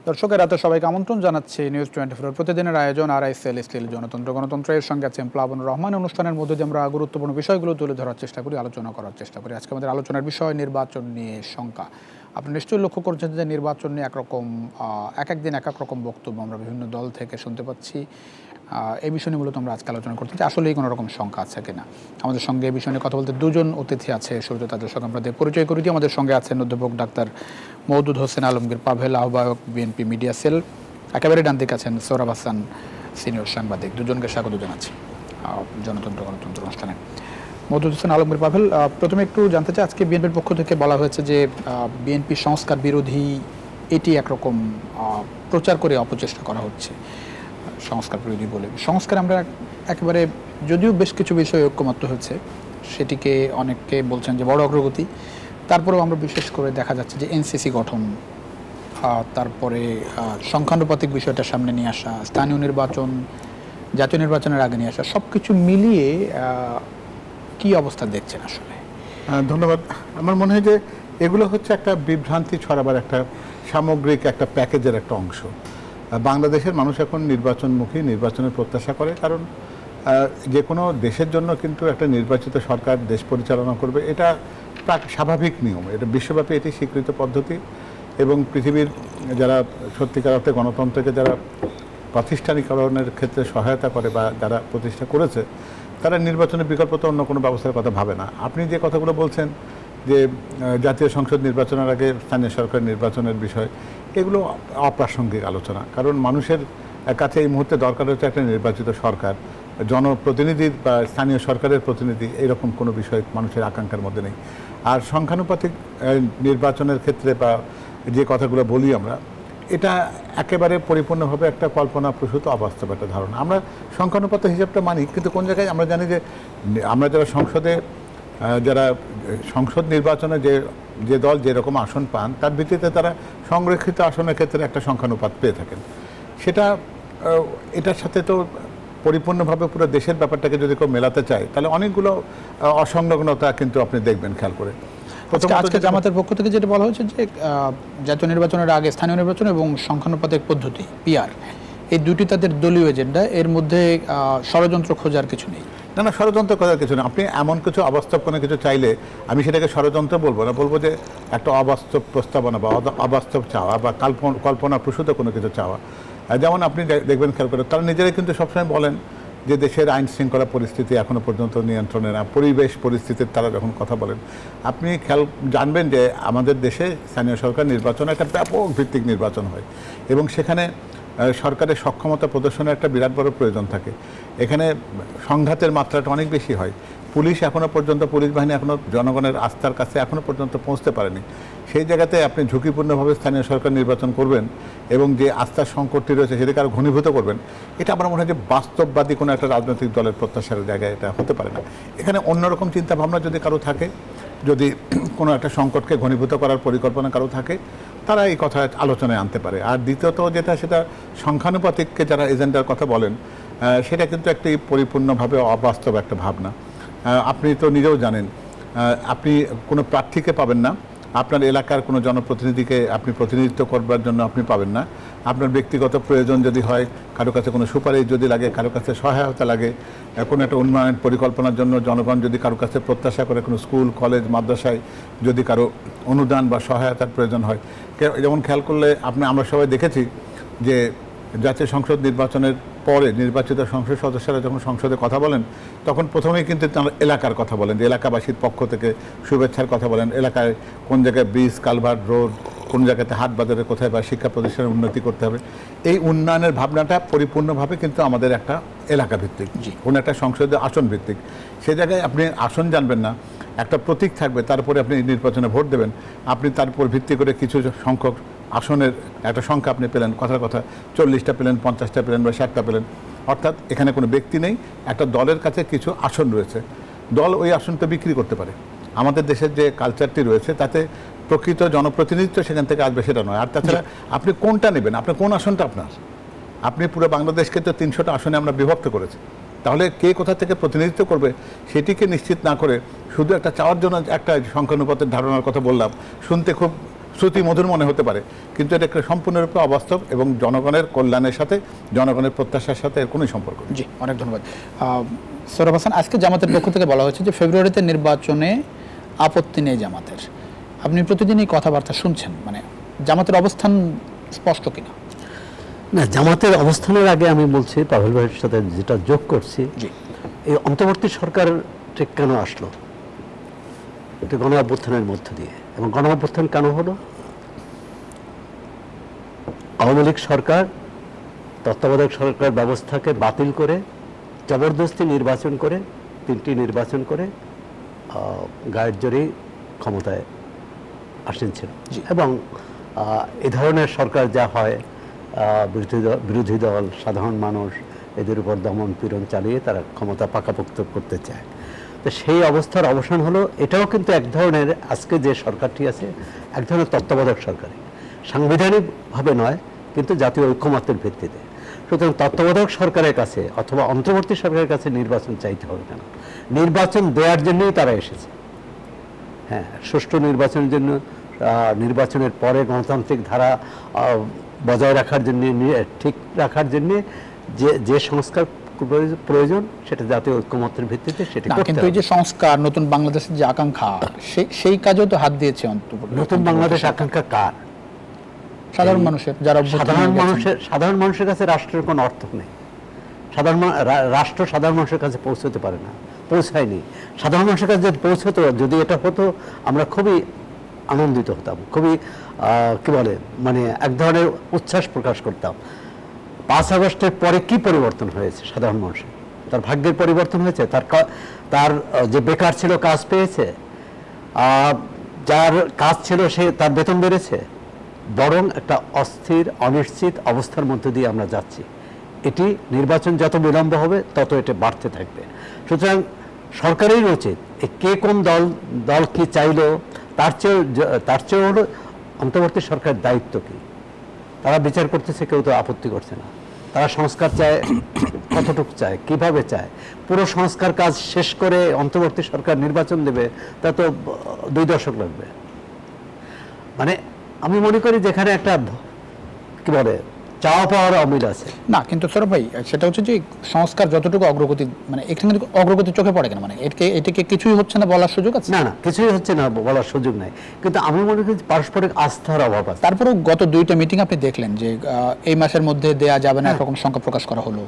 দর্শকের রাতে সবাইকে আমন্ত্রণ জানাচ্ছি নিউজ 24 প্রতিদিনের আয়োজন আরআইএসএল স্টিল জনতন্ত্র গণতন্ত্রের সঙ্গে আছেন প্লাবন রহমান। অনুষ্ঠানের মধ্যে দিয়ে আমরা গুরুত্বপূর্ণ বিষয়গুলো তুলে ধরার চেষ্টা করি, আলোচনা করার চেষ্টা করি। আজকে আমাদের আলোচনার বিষয় নির্বাচন নিয়ে শঙ্কা। আপনি নিশ্চয়ই লক্ষ্য করছেন যে নির্বাচন নিয়ে এক একদিন এক এক রকম বক্তব্য আমরা বিভিন্ন দল থেকে শুনতে পাচ্ছি। এই বিষয় নিয়ে মূলত আমরা আজকে আলোচনা করতে চাই, আসলেই কোনো রকম শঙ্কা আছে কিনা। আমাদের সঙ্গে এই বিষয় নিয়ে কথা বলতে দুজন অতিথি আছে, শুরুতে তাদের সঙ্গে আমাদের পরিচয় করে দিই। আমাদের সঙ্গে আছেন অধ্যাপক ডাক্তার মওদুদ হোসেন আলমগীর পাভেল, আহ্বায়ক বিএনপি মিডিয়া সেল। একেবারে ডান দিকে আছেন সোহরাব হাসান, সিনিয়র সাংবাদিক। দুজনকে স্বাগত জানাচ্ছি জনতন্ত্র গণতন্ত্র অনুষ্ঠানে। মওদুদ হোসেন আলমগীর পাভেল, প্রথমে একটু জানতে চাই, আজকে বিএনপির পক্ষ থেকে বলা হয়েছে যে বিএনপি সংস্কার বিরোধী, এটি একরকম প্রচার করে অপচেষ্টা করা হচ্ছে সংস্কার বিরোধী বলে। সংস্কার আমরা একেবারে, যদিও বেশ কিছু বিষয়ে ঐক্যমত্য হয়েছে, সেটিকে অনেকে বলছেন যে বড় অগ্রগতি, তারপরেও আমরা বিশেষ করে দেখা যাচ্ছে যে এনসিসি গঠন, তারপরে সংখ্যানুপাতিক বিষয়টা সামনে নিয়ে আসা, স্থানীয় নির্বাচন জাতীয় নির্বাচনের আগে নিয়ে আসা, সব কিছু মিলিয়ে কি অবস্থা দেখছেন আসলে? ধন্যবাদ। আমার মনে হয় যে এগুলো হচ্ছে একটা বিভ্রান্তি ছড়াবার একটা সামগ্রিক একটা প্যাকেজের একটা অংশ। বাংলাদেশের মানুষ এখন নির্বাচনমুখী, নির্বাচনের প্রত্যাশা করে, কারণ যে কোনো দেশের জন্য কিন্তু একটা নির্বাচিত সরকার দেশ পরিচালনা করবে, এটা স্বাভাবিক নিয়ম, এটা বিশ্বব্যাপী এটি স্বীকৃত পদ্ধতি। এবং পৃথিবীর যারা সত্যিকার অর্থে গণতন্ত্রকে যারা প্রাতিষ্ঠানিকরণের ক্ষেত্রে সহায়তা করে বা যারা প্রতিষ্ঠা করেছে, তারা নির্বাচনের বিকল্প তো অন্য কোনো ব্যবস্থার কথা ভাবে না। আপনি যে কথাগুলো বলছেন যে জাতীয় সংসদ নির্বাচনের আগে স্থানীয় সরকার নির্বাচনের বিষয়, এগুলো অপ্রাসঙ্গিক আলোচনা। কারণ মানুষের কাছে এই মুহূর্তে দরকার হচ্ছে একটা নির্বাচিত সরকার, জনপ্রতিনিধির বা স্থানীয় সরকারের প্রতিনিধি, এরকম কোনো বিষয় মানুষের আকাঙ্ক্ষার মধ্যে নেই। আর সংখ্যানুপাতিক নির্বাচনের ক্ষেত্রে বা যে কথাগুলো বলি আমরা, এটা একেবারে পরিপূর্ণভাবে একটা কল্পনাপ্রসূত অবাস্তব একটা ধারণা। আমরা সংখ্যানুপাত হিসাবটা মানি, কিন্তু কোন জায়গায় আমরা জানি যে আমরা যারা সংসদ নির্বাচনে যে দল যেরকম আসন পান, তার ভিত্তিতে তারা সংরক্ষিত আসনের ক্ষেত্রে একটা সংখ্যানুপাত পেয়ে থাকেন। এটার সাথে তো পরিপূর্ণভাবে পুরো দেশের ব্যাপারটাকে যদি কেউ মেলাতে চায়, তাহলে অনেকগুলো অসংলগ্নতা কিন্তু আপনি দেখবেন খেয়াল করে। আজকে জামাতের পক্ষ থেকে যেটা বলা হয়েছে যে জাতীয় নির্বাচনের আগে স্থানীয় নির্বাচন এবং সংখ্যানুপাতিক পদ্ধতি পিআর, এই দুটি তাদের দলীয় এজেন্ডা, এর মধ্যে ষড়যন্ত্র খোঁজার কিছু নেই। না, ষড়যন্ত্র করার কিছু নেই। আপনি এমন কিছু অবাস্তব কোনো কিছু চাইলে আমি সেটাকে ষড়যন্ত্র বলবো না, বলবো যে একটা অবাস্তব প্রস্তাবনা বা অবাস্তব চাওয়া বা কল্পনাপ্রসূত কোনো কিছু চাওয়া। যেমন আপনি দেখবেন খেয়াল করে, তারা নিজেরাই কিন্তু সবসময় বলেন যে দেশের আইন শৃঙ্খলা পরিস্থিতি এখনও পর্যন্ত নিয়ন্ত্রণে না, পরিবেশ পরিস্থিতির তারা যখন কথা বলেন, আপনি জানবেন যে আমাদের দেশে স্থানীয় সরকার নির্বাচন একটা ব্যাপক ভিত্তিক নির্বাচন হয় এবং সেখানে সরকারের সক্ষমতা প্রদর্শনের একটা বিরাট বড় প্রয়োজন থাকে। এখানে সংঘাতের মাত্রাটা অনেক বেশি হয়। পুলিশ বাহিনী এখনও জনগণের আস্থার কাছে এখনও পর্যন্ত পৌঁছতে পারেনি। সেই জায়গাতে আপনি ঝুঁকিপূর্ণভাবে স্থানীয় সরকার নির্বাচন করবেন এবং যে আস্থার সংকটটি রয়েছে সেটাকে আরও ঘনীভূত করবেন, এটা আমার মনে হয় যে বাস্তববাদী কোনো একটা রাজনৈতিক দলের প্রত্যাশার জায়গায় এটা হতে পারে না। এখানে অন্যরকম চিন্তাভাবনা যদি কারো থাকে, যদি কোনো একটা সংকটকে ঘনীভূত করার পরিকল্পনা কারো থাকে, তারা এই কথা আলোচনায় আনতে পারে। আর দ্বিতীয়ত সেটা সংখ্যানুপাতিককে যারা এজেন্ডার কথা বলেন, সেটা কিন্তু একটি পরিপূর্ণভাবে অবাস্তব একটা ভাবনা। আপনি তো নিজেও জানেন, আপনি কোনো প্রার্থীকে পাবেন না, আপনার এলাকার কোনো জনপ্রতিনিধিকে আপনি প্রতিনিধিত্ব করবার জন্য আপনি পাবেন না। আপনার ব্যক্তিগত প্রয়োজন যদি হয়, কারো কাছে কোনো সুপারিশ যদি লাগে, কারো কাছে সহায়তা লাগে, কোনো একটা উন্নয়ন পরিকল্পনার জন্য জনগণ যদি কারো কাছে প্রত্যাশা করে, কোনো স্কুল কলেজ মাদ্রাসায় যদি কারো অনুদান বা সহায়তার প্রয়োজন হয়, যেমন খেয়াল করলে আমরা সবাই দেখেছি যে জাতীয় সংসদ নির্বাচনের পরে নির্বাচিত সংসদ সদস্যরা যখন সংসদে কথা বলেন, তখন প্রথমেই কিন্তু তারা এলাকার কথা বলেন, যে এলাকাবাসীর পক্ষ থেকে শুভেচ্ছার কথা বলেন, এলাকায় কোন জায়গায় ব্রিজ কালভার্ট রোড, কোন জায়গাতে হাট বাজারে কোথায় বা শিক্ষা প্রতিষ্ঠানের উন্নতি করতে হবে। এই উন্নয়নের ভাবনাটা পরিপূর্ণভাবে কিন্তু আমাদের একটা এলাকা ভিত্তিক, কোনো একটা সংসদে আসন ভিত্তিক। সে জায়গায় আপনি আসন জানবেন না, একটা প্রতীক থাকবে, তারপরে আপনি নির্বাচনে ভোট দেবেন, আপনি তার উপর ভিত্তি করে কিছু সংখ্যক আসনের একটা সংখ্যা আপনি পেলেন, কথার কথা 40টা পেলেন, 50টা পেলেন বা 60টা পেলেন। অর্থাৎ এখানে কোনো ব্যক্তি নেই, একটা দলের কাছে কিছু আসন রয়েছে, দল ওই আসনটা বিক্রি করতে পারে। আমাদের দেশের যে কালচারটি রয়েছে তাতে প্রকৃত জনপ্রতিনিধিত্ব সেখান থেকে আসবে সেটা নয়। আর তাছাড়া আপনি কোনটা নেবেন, আপনার কোন আসনটা আপনার, আপনি পুরো বাংলাদেশকে তো 300টা আসনে আমরা বিভক্ত করেছি, তাহলে কে কোথা থেকে প্রতিনিধিত্ব করবে সেটিকে নিশ্চিত না করে শুধু একটা চাওয়ার জন্য একটা সংখ্যানুপাতের ধারণার কথা বললাম, শুনতে খুব শ্রুতি মধুর মনে হতে পারে, কিন্তু এটা একটা সম্পূর্ণরূপে অবাস্তব এবং জনগণের কল্যাণের সাথে, জনগণের প্রত্যাশার সাথে এর কোনো সম্পর্ক নেই। জি, অনেক ধন্যবাদ। সৌরভ হাসান, আজকে জামাতের পক্ষ থেকে বলা হয়েছে যে ফেব্রুয়ারিতে নির্বাচনে আপত্তি নেই জামাতের। আপনি প্রতিদিন এই কথাবার্তা শুনছেন, মানে জামাতের অবস্থান স্পষ্ট কিনা? না, জামাতের অবস্থানের আগে আমি বলছি, পাভেল ভাইয়ের সাথে যেটা যোগ করছি, এই অন্তর্বর্তী সরকার ঠিক কেন আসলো? এটা গণ অভ্যুত্থানের মধ্য দিয়ে। এবং গণ অভ্যুত্থান কেন হলো? আওয়ামী লীগ সরকার তত্ত্বাবধায়ক সরকার ব্যবস্থাকে বাতিল করে জবরদস্তি নির্বাচন করে, 3টি নির্বাচন করে গায়ের জোরেই ক্ষমতায় আসীন ছিল। এবং এ ধরনের সরকার যা হয়, বিরোধী দল, সাধারণ মানুষ এদের উপর দমন পীড়ন চালিয়ে তারা ক্ষমতা পাকাপোক্ত করতে চায়। তো সেই অবস্থার অবসান হলো। এটাও কিন্তু এক ধরনের, আজকে যে সরকারটি আছে এক ধরনের তত্ত্বাবধায়ক সরকারই, সাংবিধানিকভাবে নয় কিন্তু জাতীয় ঐক্যমত্যের ভিত্তিতে। সুতরাং তত্ত্বাবধায়ক সরকারের কাছে অথবা অন্তর্বর্তী সরকারের কাছে নির্বাচন চাইতে হবে কেন? নির্বাচন দেওয়ার জন্যই তারা এসেছে। হ্যাঁ, সুষ্ঠু নির্বাচনের জন্য, নির্বাচনের পরে গণতান্ত্রিক ধারা বজায় রাখার জন্য, ঠিক রাখার জন্য যে সংস্কার প্রয়োজন সেটা জাতীয় ঐক্যমত্যের ভিত্তিতে সেটা করতে হবে। কিন্তু এই যে সংস্কার, নতুন বাংলাদেশের যে আকাঙ্ক্ষা, সেই কাজেও তো হাত দিয়েছে নতুন বাংলাদেশ আকাঙ্ক্ষা কার? সাধারণ মানুষের, যারা সাধারণ মানুষের কাছে রাষ্ট্রের কোনো অর্থ নেই। রাষ্ট্র সাধারণ মানুষের কাছে পৌঁছতে পারে না, পৌঁছায়নি। সাধারণ মানুষের কাছে যদি পৌঁছতো, যদি এটা হতো, আমরা খুবই আনন্দিত হতাম, খুবই কি বলে, মানে এক ধরনের উচ্ছ্বাস প্রকাশ করতাম। 5 আগস্টের পরে কি পরিবর্তন হয়েছে সাধারণ মানুষের? তার ভাগ্যের পরিবর্তন হয়েছে? তার যে বেকার ছিল কাজ পেয়েছে, যার কাজ ছিল সে তার বেতন বেড়েছে? বরং একটা অস্থির, অনিশ্চিত অবস্থার মধ্য দিয়ে আমরা যাচ্ছি। এটি নির্বাচন যত বিলম্ব হবে তত এটা বাড়তে থাকবে। সুতরাং সরকারের উচিত কে কোন দল কি চাইলো তার চেয়ে হলো অন্তর্বর্তী সরকারের দায়িত্ব কি, তারা বিচার করতেছে, কেউ তো আপত্তি করছে না। তারা সংস্কার চায়, কতটুকু চায়, কিভাবে চায়? পুরো সংস্কার কাজ শেষ করে অন্তর্বর্তী সরকার নির্বাচন দেবে, তা তো 2 দশক লাগবে। মানে আমি মনে করি যেখানে একটা কি বলে চাওয়া পাওয়ার অমিল আছে। না, কিন্তু সৌরভ ভাই, সেটা হচ্ছে যে সংস্কার যতটুকু অগ্রগতি, মানে এখানে অগ্রগতি চোখে পড়ে কেন? মানে এটাকে কিছুই হচ্ছে না বলার সুযোগ আছে? না, কিছুই হচ্ছে না বলার সুযোগ নাই, কিন্তু আমি মনে করি পারস্পরিক আস্থার অভাব আছে। তারপরেও গত 2টা মিটিং আপনি দেখলেন যে এই মাসের মধ্যে দেয়া যাবে না এরকম সংখ্যা প্রকাশ করা হলো।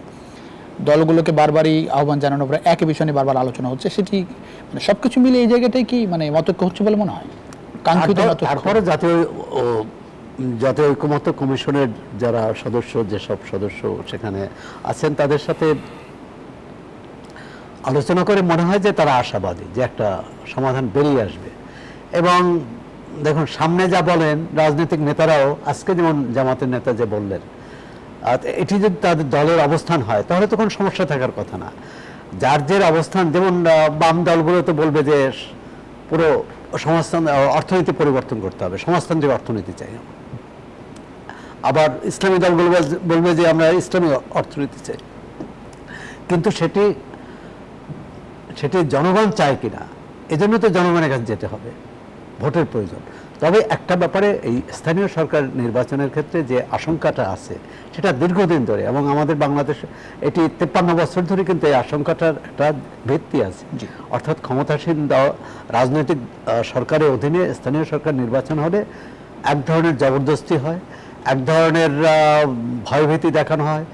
দলগুলোকে বারবারই আহ্বান জানানোর পরে একই বিষয় নিয়ে বারবার আলোচনা হচ্ছে। সেটি মানে সবকিছু মিলে এই জায়গাটাই কি মানে মতৈক্য হচ্ছে বলে মনে হয়? তারপরে জাতীয় ঐক্যমত্য কমিশনের যারা সদস্য, যেসব সদস্য সেখানে আছেন, তাদের সাথে আলোচনা করে মনে হয় যে তারা আশাবাদী যে একটা সমাধান বেরিয়ে আসবে। এবং দেখুন, সামনে যা বলেন রাজনৈতিক নেতারাও, আজকে যেমন জামাতের নেতা যে বললেন, এটি যদি তাদের দলের অবস্থান হয় তাহলে তো কোনো সমস্যা থাকার কথা না। যার যে অবস্থান, যেমন বাম দলগুলো তো বলবে যে পুরো সমাজতন্ত্র, অর্থনীতি পরিবর্তন করতে হবে, সমাজতান্ত্রিক অর্থনীতি চাই। আবার ইসলামী দলগুলো বলবে যে আমরা ইসলামী অর্থনীতি চাই। কিন্তু সেটি জনগণ চায় কিনা, এজন্য তো জনগণের কাছে যেতে হবে, ভোটের প্রয়োজন। তবে একটা ব্যাপারে এই স্থানীয় সরকার নির্বাচনের ক্ষেত্রে যে আশঙ্কাটা আছে সেটা দীর্ঘদিন ধরে, এবং আমাদের বাংলাদেশে এটি 53 বছর ধরে কিন্তু এই আশঙ্কাটার একটা ভিত্তি আছে। অর্থাৎ ক্ষমতাসীন রাজনৈতিক সরকারের অধীনে স্থানীয় সরকার নির্বাচন হলে এক ধরনের জবরদস্তি হয়, এক ধরনের ভয়ভীতি দেখানো হয়।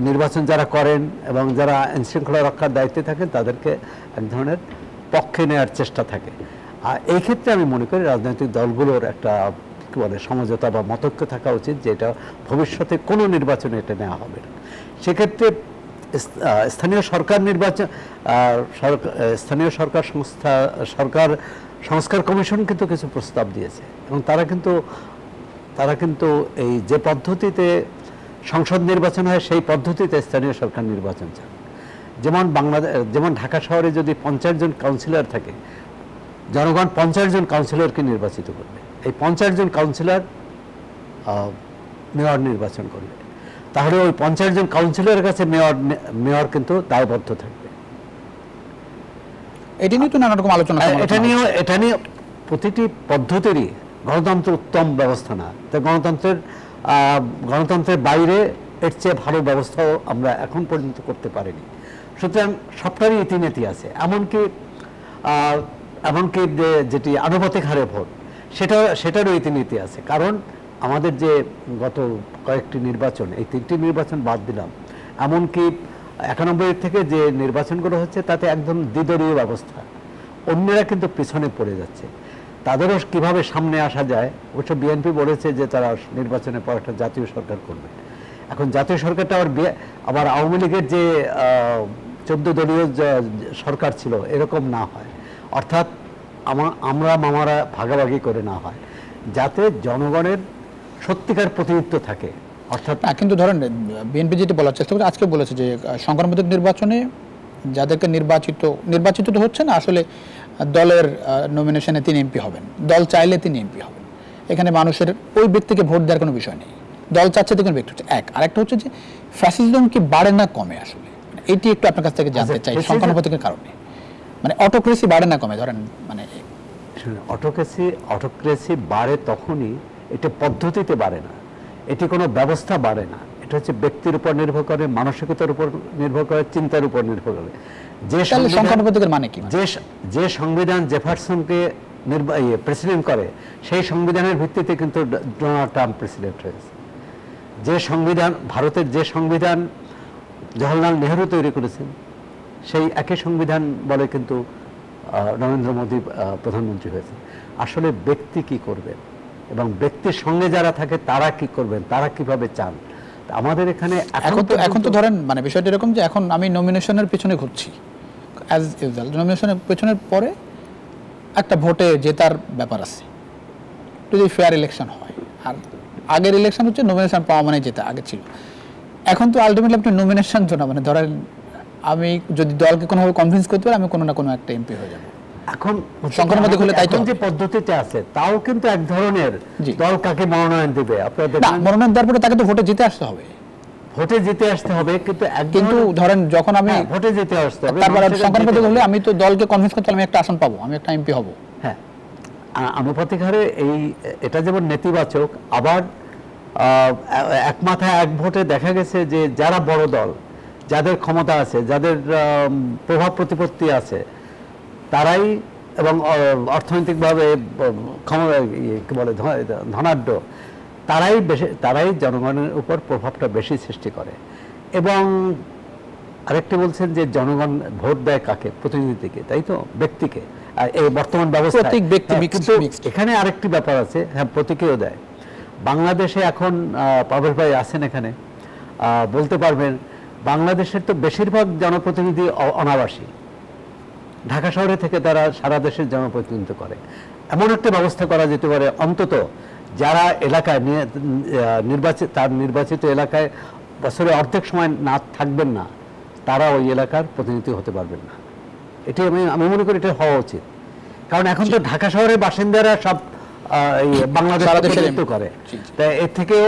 নির্বাচন যারা করেন এবং যারা আইনশৃঙ্খলা রক্ষার দায়িত্বে থাকেন তাদেরকে এক ধরনের পক্ষে নেওয়ার চেষ্টা থাকে। আর এই ক্ষেত্রে আমি মনে করি রাজনৈতিক দলগুলোর একটা কি বলে সমঝোতা বা মতৈক্য থাকা উচিত, যে এটা ভবিষ্যতে কোনো নির্বাচনে এটা নেওয়া হবে না। সেক্ষেত্রে স্থানীয় সরকার নির্বাচন, স্থানীয় সরকার সংস্কার কমিশন কিন্তু কিছু প্রস্তাব দিয়েছে, এবং তারা কিন্তু এই যে পদ্ধতিতে সংসদ নির্বাচন হয় সেই পদ্ধতিতে স্থানীয় সরকার নির্বাচন চান। যেমন ঢাকা শহরে যদি 50 জন কাউন্সিলর থাকে, জনগণ 50 জন কাউন্সিলরকে নির্বাচিত করবে। এই 50 জন কাউন্সিলর মেয়র নির্বাচন করবে, তাহলে ওই 50 জন কাউন্সিলরের কাছে মেয়র কিন্তু দায়বদ্ধ থাকবে। এটা নিয়ে তো নানা রকম আলোচনা, এটা নিয়ে প্রতিটি পদ্ধতিরই গণতন্ত্র উত্তম ব্যবস্থা না। তো গণতন্ত্রের বাইরে এর চেয়ে ভালো ব্যবস্থাও আমরা এখন পর্যন্ত করতে পারিনি। সুতরাং সবটারই ইতিনীতি আছে। এমনকি যেটি আনুপাতিক হারে ভোট, সেটারও ইতিনীতি আছে। কারণ আমাদের যে গত কয়েকটি নির্বাচন, এই 3টি নির্বাচন বাদ দিলাম, এমনকি 91 থেকে যে নির্বাচনগুলো হচ্ছে তাতে একদম দ্বিদলীয় ব্যবস্থা, অন্যরা কিন্তু পিছনে পড়ে যাচ্ছে। তাদেরও কিভাবে সামনে আসা যায়, অবশ্য বিএনপি বলেছে যে তারা নির্বাচনের পর একটা জাতীয় সরকার করবে। এখন জাতীয় সরকারটা আবার আওয়ামী লীগের যে 14 দলীয় সরকার ছিল এরকম না হয়, অর্থাৎ আমরা মামারা ভাগাভাগি করে না হয়, যাতে জনগণের সত্যিকার প্রতিনিধিত্ব থাকে। অর্থাৎ কিন্তু ধরেন বিএনপি যেটি বলার চেষ্টা করে আজকে বলেছে যে সংখ্যানুপাতিক নির্বাচনে যাদেরকে নির্বাচিত তো হচ্ছে না, আসলে দলের নমিনেশনে 3 এমপি হবেন, দল চাইলে 3 এমপি হবেন। এখানে মানুষের ওই ব্যক্তিকে ভোট দেওয়ার কোনো বিষয় নেই, দল চাচ্ছে তো কোনো ব্যক্তি হচ্ছে এক। আরেকটা হচ্ছে যে ফ্যাসিজম কি বাড়ে না কমে, আসলে এটি একটু আপনার কাছ থেকে জানতে চাই। সংখ্যানুপাতিকের কারণে মানে অটোক্রেসি বাড়ে না কমে? ধরেন মানে অটোক্রেসি বাড়ে তখনই, এটা পদ্ধতিতে বাড়ে না, এটি কোনো ব্যবস্থা বাড়ে না। এটা হচ্ছে ব্যক্তির উপর নির্ভর করে, মানসিকতার উপর নির্ভর করে, চিন্তার উপর নির্ভর করে। সংখ্যানুপাতিকের মানে কি? যে সংবিধান জেফারসনকে প্রেসিডেন্ট করে, সেই সংবিধানের ভিত্তিতে কিন্তু ডোনাল্ড ট্রাম্প প্রেসিডেন্ট হয়েছে। ভারতের যে সংবিধান জওহরলাল নেহরু তৈরি করেছেন, সেই একই সংবিধান বলে কিন্তু নরেন্দ্র মোদী প্রধানমন্ত্রী হয়েছে। আসলে ব্যক্তি কি করবেন এবং ব্যক্তির সঙ্গে যারা থাকে তারা কি করবেন, তারা কিভাবে চান, আমাদের এখানে এখন তো ধরেন মানে বিষয়টা এরকম যে এখন আমি নমিনেশনের পিছনে ঘুরছি, অ্যাজ ইউজুয়াল নমিনেশনের পেছনের পরে একটা ভোটে জেতার ব্যাপার আছে, যদি ফেয়ার ইলেকশন হয়। আর আগের ইলেকশন হচ্ছে নমিনেশন পাওয়া মানে জেতা, আগে ছিল। এখন তো আলটিমেটলি আপনি নমিনেশন তো না, মানে ধরেন আমি যদি দলকে কোনোভাবে কনভিন্স করতে পারি আমি কোনো না কোনো একটা এমপি হয়ে যাবো। এখন সংখ্যানুপাতিক হলে তাই তো যে পদ্ধতিটা আছে তাও কিন্তু এক ধরনের, দল কাকে মনোনয়ন দেবে, আপনাদের মনোনয়ন দেওয়ার পরে তাকে তো ভোটে জিতে আসতে হবে, ভোটে জিতে আসতে হবে। কিন্তু ধরেন যখন আমি ভোটে জিতে আসতে হবে, তারপর সংখ্যানুপাতিক হলে আমি তো দলকে কনভিন্স করতে আমি একটা আসন পাবো, আমি একটা এমপি হব। হ্যাঁ, আনুপাতিক হারে এটা যেমন নেতিবাচক, আবার এক মাথায় এক ভোটে দেখা গেছে যে যারা বড় দল, যাদের ক্ষমতা আছে, যাদের প্রভাব প্রতিপত্তি আছে, তারাই এবং অর্থনৈতিকভাবে কি বলে ধনাঢ্য, তারাই জনগণের উপর প্রভাবটা বেশি সৃষ্টি করে। এবং আরেকটি বলছেন যে জনগণ ভোট দেয় কাকে? প্রতিনিধিকে, তাই তো, ব্যক্তিকে। এই বর্তমান ব্যবস্থা এখানে আরেকটি ব্যাপার আছে, হ্যাঁ, প্রতীকেও দেয়। বাংলাদেশে এখন পাবেল ভাই আছেন এখানে, বলতে পারবেন, বাংলাদেশের তো বেশিরভাগ জনপ্রতিনিধি অনাবাসী, ঢাকা শহরে থেকে তারা সারা দেশের জনপ্রতিনিধিত্ব করে। এমন একটা ব্যবস্থা করা যেতে পারে, অন্তত যারা এলাকায় নির্বাচিত এলাকায় বছরে অর্ধেক সময় না থাকবেন না, তারা ওই এলাকার প্রতিনিধি হতে পারবেন না। এটি আমি মনে করি এটা হওয়া উচিত। কারণ এখন তো ঢাকা শহরের বাসিন্দারা সব বাংলাদেশ প্রতিনিধিত্ব করে, তাই এর থেকেও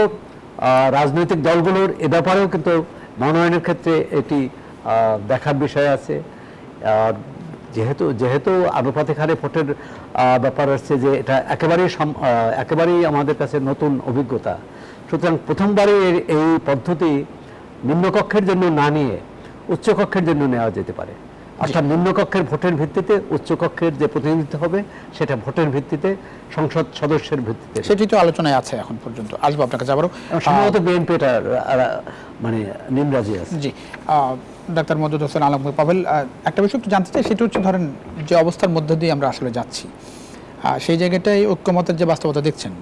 রাজনৈতিক দলগুলোর এ ব্যাপারেও কিন্তু মনোনয়নের ক্ষেত্রে এটি দেখার বিষয় আছে। যেহেতু আনুপাতিক হারে ভোটের ব্যাপার আসছে, যে এটা একেবারেই আমাদের কাছে নতুন অভিজ্ঞতা। সুতরাং প্রথমবারে এই পদ্ধতি নিম্নকক্ষের জন্য না নিয়ে উচ্চকক্ষের জন্য নেওয়া যেতে পারে। অর্থাৎ নিম্নকক্ষের ভোটের ভিত্তিতে উচ্চকক্ষের যে প্রতিনিধিত্ব হবে সেটা ভোটের ভিত্তিতে, সংসদ সদস্যের ভিত্তিতে। সেটি তো আলোচনায় আছে এখন পর্যন্ত, আসবো আপনার কাছে আবারও। সম্ভবত বিএনপি এটা মানে নিমরাজি আছে। জি, ডাক্তার মওদুদ হোসেন আলম পাবেল, একটা বিষয় একটু জানতে চাই, সেটা হচ্ছে ধরেন যে অবস্থার মধ্যে দিয়ে আমরা আসলে যাচ্ছি, সেই জায়গাটাই ঐক্যমতের যে বাস্তবতা দেখছেন,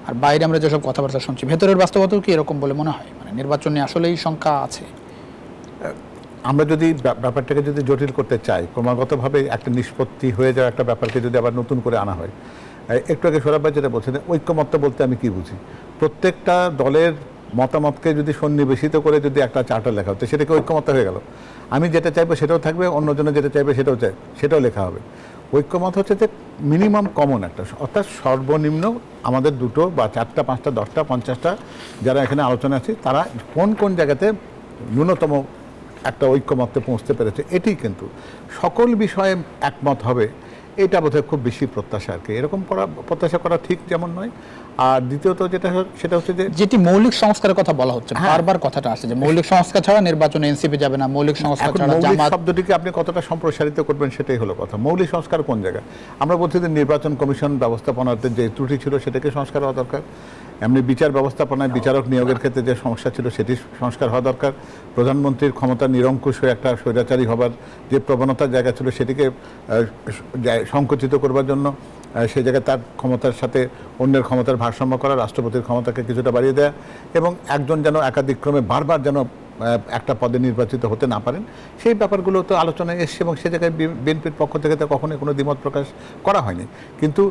আর বাইরে আমরা যেসব কথাবার্তা শুনছি, ভেতরের বাস্তবতাও কি এরকম বলে মনে হয়? মানে নির্বাচনে আসলেই শঙ্কা আছে? আমরা যদি ব্যাপারটাকে যদি জটিল করতে চাই, ক্রমাগতভাবে একটা নিষ্পত্তি হয়ে যাওয়া একটা ব্যাপারকে যদি আবার নতুন করে আনা হয়, একটু আগে সৌরভ ভাই যেটা বলছেন, ঐক্যমত্য বলতে আমি কি বুঝি? প্রত্যেকটা দলের মতামতকে যদি সন্নিবেশিত করে যদি একটা চার্টার লেখা হতো, সেটাকে ঐক্যমত্য হয়ে গেল। আমি যেটা চাইবো সেটাও থাকবে, অন্যজনে যেটা চাইবে সেটাও লেখা হবে। ঐক্যমত হচ্ছে যে মিনিমাম কমন একটা, অর্থাৎ সর্বনিম্ন আমাদের 2 বা 4টা 5টা 10টা 50টা যারা এখানে আলোচনা আছে, তারা কোন জায়গাতে ন্যূনতম একটা ঐক্যমত্যে পৌঁছতে পেরেছে, এটি কিন্তু সকল বিষয়ে একমত হবে, এটা বোধহয় খুব বেশি প্রত্যাশা আর কি। এরকম প্রত্যাশা করা ঠিক যেমন নয়। আর দ্বিতীয়ত সেটা হচ্ছে যেটি মৌলিক সংস্কারের কথা বলা হচ্ছে, বারবার কথাটা আসছে যে মৌলিক সংস্কার ছাড়া নির্বাচনে এনসিপি যাবে না, মৌলিক সংস্কার ছাড়া জামাত। শব্দটিকে আপনি কতটা সম্প্রসারিত করবেন সেটাই হলো কথা। মৌলিক সংস্কার কোন জায়গায়? আমরা বলছি যে নির্বাচন কমিশন ব্যবস্থাপনাতে যে ত্রুটি ছিল সেটাকে সংস্কার হওয়া দরকার। এমনি বিচার ব্যবস্থাপনায় বিচারক নিয়োগের ক্ষেত্রে যে সমস্যা ছিল সেটি সংস্কার হওয়া দরকার। প্রধানমন্ত্রীর ক্ষমতা নিরঙ্কুশ হয়ে একটা স্বৈরাচারী হবার যে প্রবণতার জায়গা ছিল সেটিকে সংকুচিত করবার জন্য সেই জায়গায় তার ক্ষমতার সাথে অন্যের ক্ষমতার ভারসাম্য করা, রাষ্ট্রপতির ক্ষমতাকে কিছুটা বাড়িয়ে দেয়া, এবং একজন যেন একাধিক্রমে বারবার যেন একটা পদে নির্বাচিত হতে না পারেন, সেই ব্যাপারগুলো তো আলোচনায় এসছে এবং সে জায়গায় বিএনপির পক্ষ থেকে তো কখনোই কোনো দ্বিমত প্রকাশ করা হয়নি। কিন্তু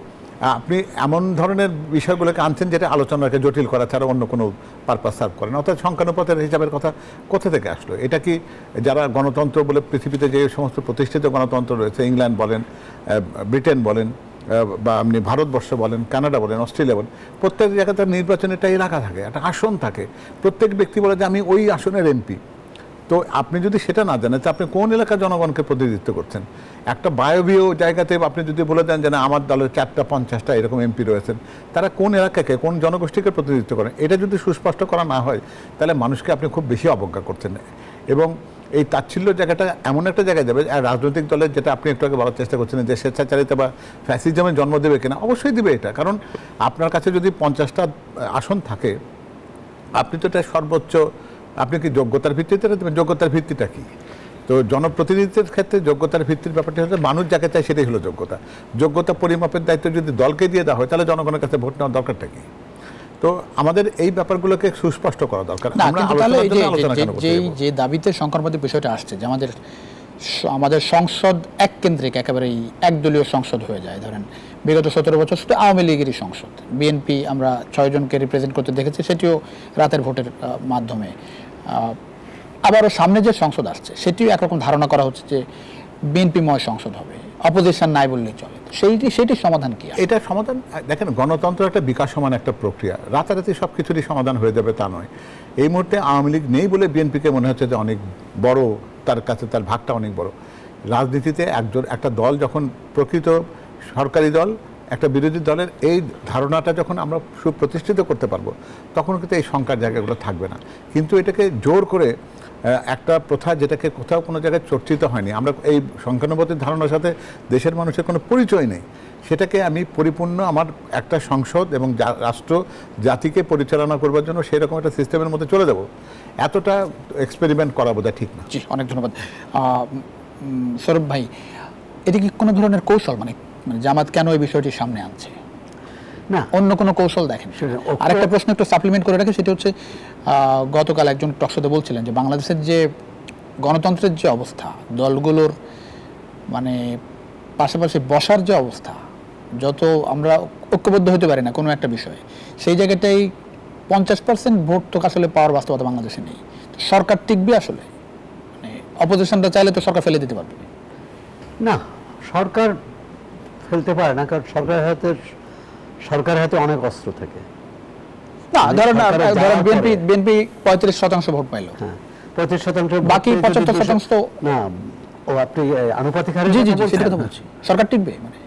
আপনি এমন ধরনের বিষয়গুলোকে আনছেন যেটা আলোচনাকে জটিল করা ছাড়া অন্য কোনো পারপাস সার্ভ করে না। অর্থাৎ সংখ্যানুপাতের হিসাবের কথা কোথা থেকে আসলো? এটা কি যারা গণতন্ত্র বলে পৃথিবীতে যে সমস্ত প্রতিষ্ঠিত গণতন্ত্র রয়েছে, ইংল্যান্ড বলেন, ব্রিটেন বলেন, বা আপনি ভারতবর্ষ বলেন, কানাডা বলেন, অস্ট্রেলিয়া বলেন, প্রত্যেক জায়গায় তার নির্বাচনে একটা এলাকা থাকে, একটা আসন থাকে, প্রত্যেক ব্যক্তি বলে যে আমি ওই আসনের এমপি। তো আপনি যদি সেটা না জানেন, আপনি কোন এলাকার জনগণকে প্রতিনিধিত্ব করছেন? একটা বায়বীয় জায়গাতে আপনি যদি বলে দেন যে না আমার দলের 4টা-50টা এরকম এমপি রয়েছেন, তারা কোন এলাকাকে, কোন জনগোষ্ঠীকে প্রতিনিধিত্ব করেন, এটা যদি সুস্পষ্ট করা না হয় তাহলে মানুষকে আপনি খুব বেশি অবজ্ঞা করছেন। এবং এই তাচ্ছিল্য জায়গাটা এমন একটা জায়গায় যাবে, আর রাজনৈতিক দলের যেটা আপনি একটু আগে বলার চেষ্টা করছেন যে স্বেচ্ছাচারিতা বা ফ্যাসিজমের জন্ম দেবে কিনা, অবশ্যই দিবে এটা। কারণ আপনার কাছে যদি 50টা আসন থাকে, আপনি তো এটা সর্বোচ্চ, আপনি কি যোগ্যতার ভিত্তিতে দেবেন? যোগ্যতার ভিত্তিটা কি? তো জনপ্রতিনিধিত্বের ক্ষেত্রে যোগ্যতার ভিত্তির ব্যাপারটি হচ্ছে মানুষ যাকে চায় সেটাই হলো যোগ্যতা। যোগ্যতা পরিমাপের দায়িত্ব যদি দলকে দিয়ে দেওয়া হয় তাহলে জনগণের কাছে ভোট নেওয়ার দরকারটা কি? তো আমাদের এই ব্যাপারগুলোকে সুস্পষ্ট করা দরকার। যে দাবিতে সংখ্যানুপাতি বিষয়টা আসছে যে আমাদের সংসদ এক কেন্দ্রিক, একেবারেই একদলীয় সংসদ হয়ে যায়। ধরেন বিগত 17 বছর শুধু আওয়ামী লীগেরই সংসদ, বিএনপি আমরা 6 জনকে রিপ্রেজেন্ট করতে দেখেছি, সেটিও রাতের ভোটের মাধ্যমে। আবারও সামনে যে সংসদ আসছে সেটিও একরকম ধারণা করা হচ্ছে যে বিএনপিময় সংসদ হবে, অপোজিশন নাই বললেই চলে। সেইটির সমাধান কি? এটা সমাধান, দেখেন গণতন্ত্র একটা বিকাশমান একটা প্রক্রিয়া, রাতারাতি সব কিছুরই সমাধান হয়ে যাবে তা নয়। এই মুহূর্তে আওয়ামী লীগ নেই বলে বিএনপিকে মনে হচ্ছে যে অনেক বড়, তার কাছে তার ভাগটা অনেক বড়। রাজনীতিতে একটা দল যখন প্রকৃত সরকারি দল একটা বিরোধী দলের এই ধারণাটা যখন আমরা সুপ্রতিষ্ঠিত করতে পারবো, তখন কিন্তু এই সংখ্যার জায়গাগুলো থাকবে না। কিন্তু এটাকে জোর করে একটা প্রথা, যেটাকে কোথাও কোনো জায়গায় চর্চিত হয়নি, আমরা এই সংখ্যানুপাতির ধারণার সাথে দেশের মানুষের কোনো পরিচয় নেই, সেটাকে আমি পরিপূর্ণ আমার একটা সংসদ এবং রাষ্ট্র জাতিকে পরিচালনা করবার জন্য সেই রকম একটা সিস্টেমের মধ্যে চলে যাব, এতটা এক্সপেরিমেন্ট করা বোধহয় ঠিক না। জি, অনেক ধন্যবাদ। সৌরভ ভাই, এটা কি কোনো ধরনের কৌশল, মানে জামাত কেন এই বিষয়টি সামনে আনছে? না, অন্য কোনো কৌশল দেখেন? আরেকটা প্রশ্ন একটু সাপ্লিমেন্ট করে রাখি, সেটা হচ্ছে গতকাল একজন টকশোতে বলছিলেন যে বাংলাদেশের যে গণতন্ত্রের যে অবস্থা, দলগুলোর মানে পাশাপাশি বসার যে অবস্থা, যত আমরা ঐক্যবদ্ধ হতে পারি না কোনো একটা বিষয়ে, সেই জায়গাটাই 50% ভোট তো আসলে পাওয়ার বাস্তবতা বাংলাদেশে নেই। সরকার টিকবে আসলে? মানে অপোজিশনটা চাইলে তো সরকার ফেলে দিতে পারবে না, সরকার ফেলতে পারে না, কারণ সরকারের হাতে অনেক অস্ত্র থাকে। না, ধরেন বিএনপি 35% ভোট পাইল, 35%, বাকি 75% না। ও আপনি আনুপাতিক হারে? জি, সেটা কথা বলছি। সরকার টিকবে মানে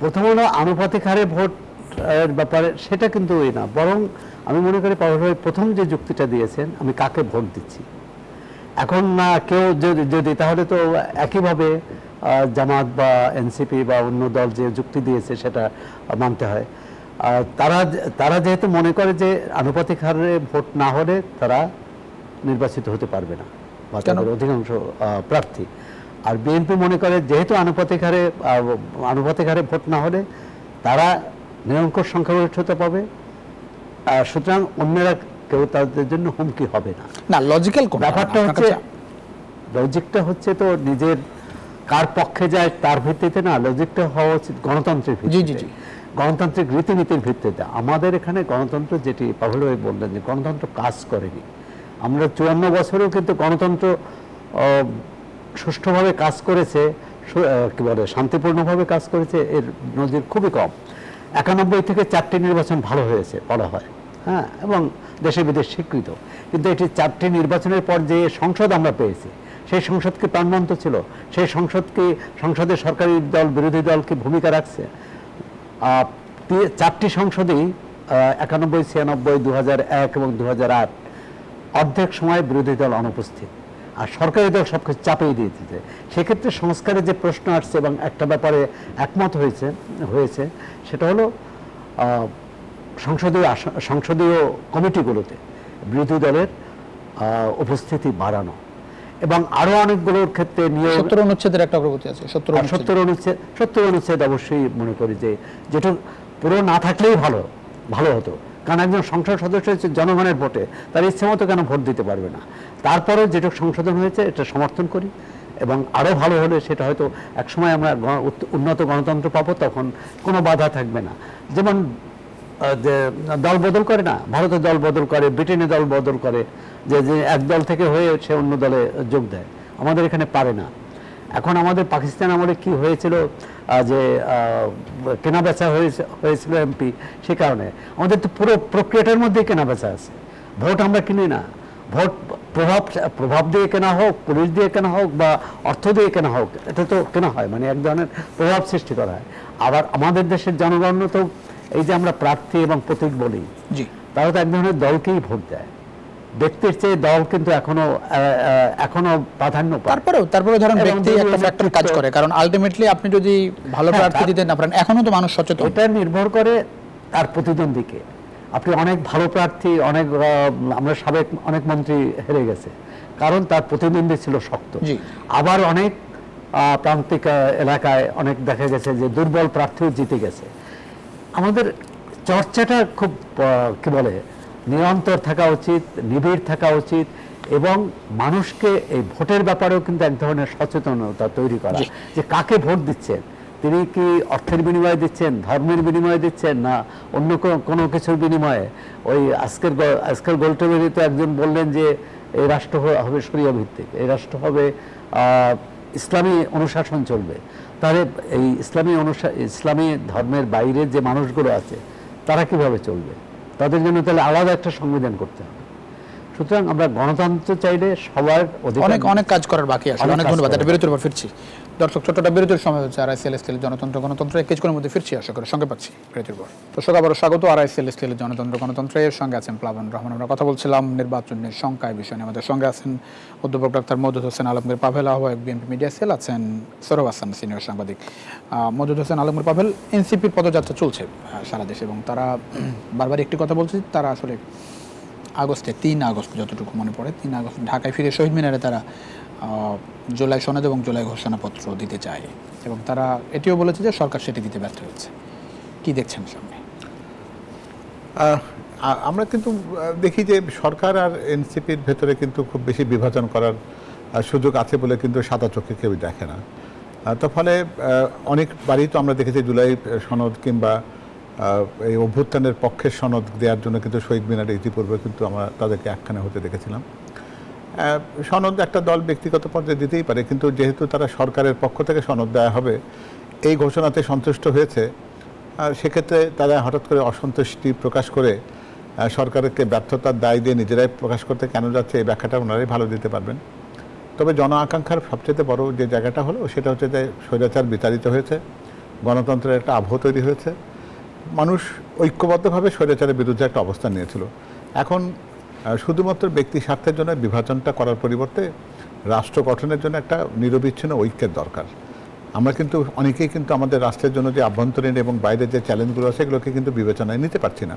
প্রথম হলো আনুপাতিক হারে ভোট ব্যাপারে, সেটা কিন্তু ওই না। বরং আমি মনে করি প্রথম যে যুক্তিটা দিয়েছেন, আমি কাকে ভোট দিচ্ছি, এখন না কেউ যদি তাহলে তো একইভাবে জামাত বা এনসিপি বা অন্য দল যে যুক্তি দিয়েছে সেটা মানতে হয়। তারা যেহেতু মনে করে যে আনুপাতিক হারে ভোট না হলে তারা নির্বাচিত হতে পারবে না বা তাদের অধিকাংশ প্রার্থী, আর বিএনপি মনে করে যেহেতু আনুপাতিক হারে ভোট না হলে তারা নিরঙ্কুশ সংখ্যাগরিষ্ঠতা পাবে, সুতরাং অন্যরা কেউ তাদের জন্য হুমকি হবে না। না, লজিক্যাল কোন ব্যাপারটা হচ্ছে, লজিকটা হচ্ছে তো নিজের কার পক্ষে যায় তার ভিত্তিতে না, লজিকটা হওয়া উচিত গণতন্ত্রের ভিত্তিতে, গণতান্ত্রিক রীতিনীতির ভিত্তিতে। আমাদের এখানে গণতন্ত্র, যেটি পাভেল ভাই বললেন যে গণতন্ত্র কাজ করেনি, আমরা 54 বছরেও কিন্তু গণতন্ত্র সুষ্ঠুভাবে কাজ করেছে, কি বলে শান্তিপূর্ণভাবে কাজ করেছে, এর নজির খুবই কম। 91 থেকে 4টি নির্বাচন ভালো হয়েছে বলা হয়, হ্যাঁ, এবং দেশে বিদেশ স্বীকৃত। কিন্তু এটি 4টি নির্বাচনের পর যে সংসদ আমরা পেয়েছি, সেই সংসদ কি প্রাণবন্ত ছিল? সেই সংসদে সরকারি দল বিরোধী দল কি ভূমিকা রাখছে? 4টি সংসদেই 91, 96, 2001 এবং 2008 অর্ধেক সময় বিরোধী দল অনুপস্থিত, আর সরকারি দল সবকিছু চাপিয়ে দিয়ে দিতে। সেক্ষেত্রে সংস্কারের যে প্রশ্ন আসছে এবং একটা ব্যাপারে একমত হয়েছে সেটা হলো সংসদীয় কমিটিগুলোতে বিরোধী দলের উপস্থিতি বাড়ানো, এবং আরো অনেকগুলোর ক্ষেত্রে নিয়ে 70 অনুচ্ছেদের একটা অগ্রগতি আছে। 70 অনুচ্ছেদ অবশ্যই মনে করি যে যেটা পুরো না থাকলেই ভালো হতো, কারণ একজন সংসদ সদস্য হচ্ছে জনগণের ভোটে, তার ইচ্ছে মতো কেন ভোট দিতে পারবে না। তারপরে যেটা সংশোধন হয়েছে এটা সমর্থন করি, এবং আরো ভালো হলে সেটা হয়তো একসময় আমরা উন্নত গণতন্ত্র পাবো, তখন কোনো বাধা থাকবে না। যেমন যে দল বদল করে না, ভারতে দল বদল করে, ব্রিটেনে দল বদল করে, যে এক দল থেকে হয়ে সে অন্য দলে যোগ দেয়, আমাদের এখানে পারে না। এখন আমাদের পাকিস্তান আমলে কি হয়েছিল, যে কেনা বেচা হয়েছিল এমপি, সে কারণে আমাদের তো পুরো প্রক্রিয়াটার মধ্যেই কেনা বেচা আছে। ভোট আমরা কিনি না, ভোট প্রভাব দিয়ে কেনা হোক, পুলিশ দিয়ে কেনা হোক, বা অর্থ দিয়ে কেনা হোক, এটা তো কেনা হয়, মানে এক ধরনের প্রভাব সৃষ্টি করা হয়। আবার আমাদের দেশের জনগণ তো এই যে আমরা প্রার্থী এবং প্রতীক বলি, তারা তো এক ধরনের দলকেই ভোট দেয়, ব্যক্তির চেয়ে দল কিন্তু এখনো প্রাধান্য পায়। তারপরে ধরেন ব্যক্তি একটা ফ্যাক্টর কাজ করে, কারণ আলটিমেটলি আপনি যদি ভালো প্রার্থী দিতে না পারেন, এখনো তো মানুষ সচেতন। এটা নির্ভর করে তার প্রতিদ্বন্দ্বীকে। আপনি অনেক ভালো প্রার্থী, আমরা সাবেক অনেক মন্ত্রী হেরে গেছে, কারণ তার প্রতিদ্বন্দ্বী ছিল শক্ত। আবার অনেক প্রান্তিক এলাকায় অনেক দেখা গেছে যে দুর্বল প্রার্থীও জিতে গেছে। আমাদের চর্চাটা খুব কি বলে নিরন্তর থাকা উচিত, নিবিড় থাকা উচিত, এবং মানুষকে এই ভোটের ব্যাপারেও কিন্তু এক ধরনের সচেতনতা তৈরি করা, যে কাকে ভোট দিচ্ছেন, তিনি কি অর্থের বিনিময়ে দিচ্ছেন, ধর্মের বিনিময়ে দিচ্ছেন, না অন্য কোনো কিছুর বিনিময়ে। ওই আজকের গোলটেবিলিতে একজন বললেন যে এই রাষ্ট্র হবে শরিয়া ভিত্তিক, এই রাষ্ট্র হবে ইসলামী অনুশাসন চলবে। তাহলে এই ইসলামী ধর্মের বাইরে যে মানুষগুলো আছে তারা কিভাবে চলবে? তাদের জন্য তাহলে আলাদা একটা সংবিধান করতে হবে। সুতরাং আমরা গণতন্ত্র চাইলে সবার অনেক কাজ করার বাকি আছে। অনেক ধন্যবাদ। এটা বিরতির পর ফিরছি। দর্শক, ছোট্ট বিরতির সময় হচ্ছে আরআইসিএল স্টিল গণতন্ত্র কিছুক্ষণের মধ্যে ফিরছি, আশা করি সঙ্গে পাচ্ছি বিরতির পর। দর্শক, আবারও স্বাগত আরআইসিএল স্টিল গণতন্ত্রের সঙ্গে আছেন প্লাবন রহমান। আমরা কথা বলছিলাম নির্বাচনের সংখ্যায় বিষয় নিয়ে। আমাদের সঙ্গে আছেন অধ্যাপক ডাক্তার মওদুদ হোসেন আলমগীর পাভেল, আহ্বায়ক বিএনপি মিডিয়া সেল, আছেন সৌরভ হাসান সিনিয়র সাংবাদিক। মওদুদ হোসেন আলমগীর পাভেল, এনসিপির পদযাত্রা চলছে সারা দেশে, এবং তারা বারবার একটি কথা বলছে, তারা আসলে আগস্টে 3 আগস্ট যতটুকু মনে পড়ে 3 আগস্ট ঢাকায় ফিরে শহীদ মিনারে তারা জুলাই সনদ এবং জুলাই ঘোষণাপত্র দিতে চায়, এবং তারা এটিও বলেছে যে সরকার সেটি দিতে ব্যর্থ হয়েছে। কি দেখছেন সামনে? আমরা কিন্তু দেখি যে সরকার আর এনসিপির ভেতরে কিন্তু খুব বেশি বিভাজন করার সুযোগ আছে বলে কিন্তু সাদা চোখে কেউ দেখে না। তো ফলে অনেকবারই তো আমরা দেখেছি জুলাই সনদ কিংবা এই অভ্যুত্থানের পক্ষের সনদ দেওয়ার জন্য কিন্তু শহীদ মিনারে ইতিপূর্বে কিন্তু আমরা তাদেরকে একখানে হতে দেখেছিলাম। সনদ একটা দল ব্যক্তিগত পর্যায়ে দিতেই পারে, কিন্তু যেহেতু তারা সরকারের পক্ষ থেকে সনদ দেওয়া হবে এই ঘোষণাতে সন্তুষ্ট হয়েছে, সেক্ষেত্রে তারা হঠাৎ করে অসন্তুষ্টি প্রকাশ করে সরকারকে ব্যর্থতার দায় দিয়ে নিজেরাই প্রকাশ করতে কেন যাচ্ছে, এই ব্যাখ্যাটা ওনারাই ভালো দিতে পারবেন। তবে জন আকাঙ্ক্ষার সবচেয়ে বড় যে জায়গাটা হলো সেটা হচ্ছে যে স্বৈরাচার বিতাড়িত হয়েছে, গণতন্ত্রের একটা আবহ তৈরি হয়েছে, মানুষ ঐক্যবদ্ধভাবে স্বৈরাচারের বিরুদ্ধে একটা অবস্থান নিয়েছিল। এখন শুধুমাত্র ব্যক্তি স্বার্থের জন্য বিভাজনটা করার পরিবর্তে রাষ্ট্র গঠনের জন্য একটা নিরবিচ্ছিন্ন ঐক্যের দরকার। আমরা কিন্তু অনেকেই কিন্তু আমাদের রাষ্ট্রের জন্য যে আভ্যন্তরীণ এবং বাইরের যে চ্যালেঞ্জগুলো আছে সেগুলোকে কিন্তু বিবেচনায় নিতে পারছি না।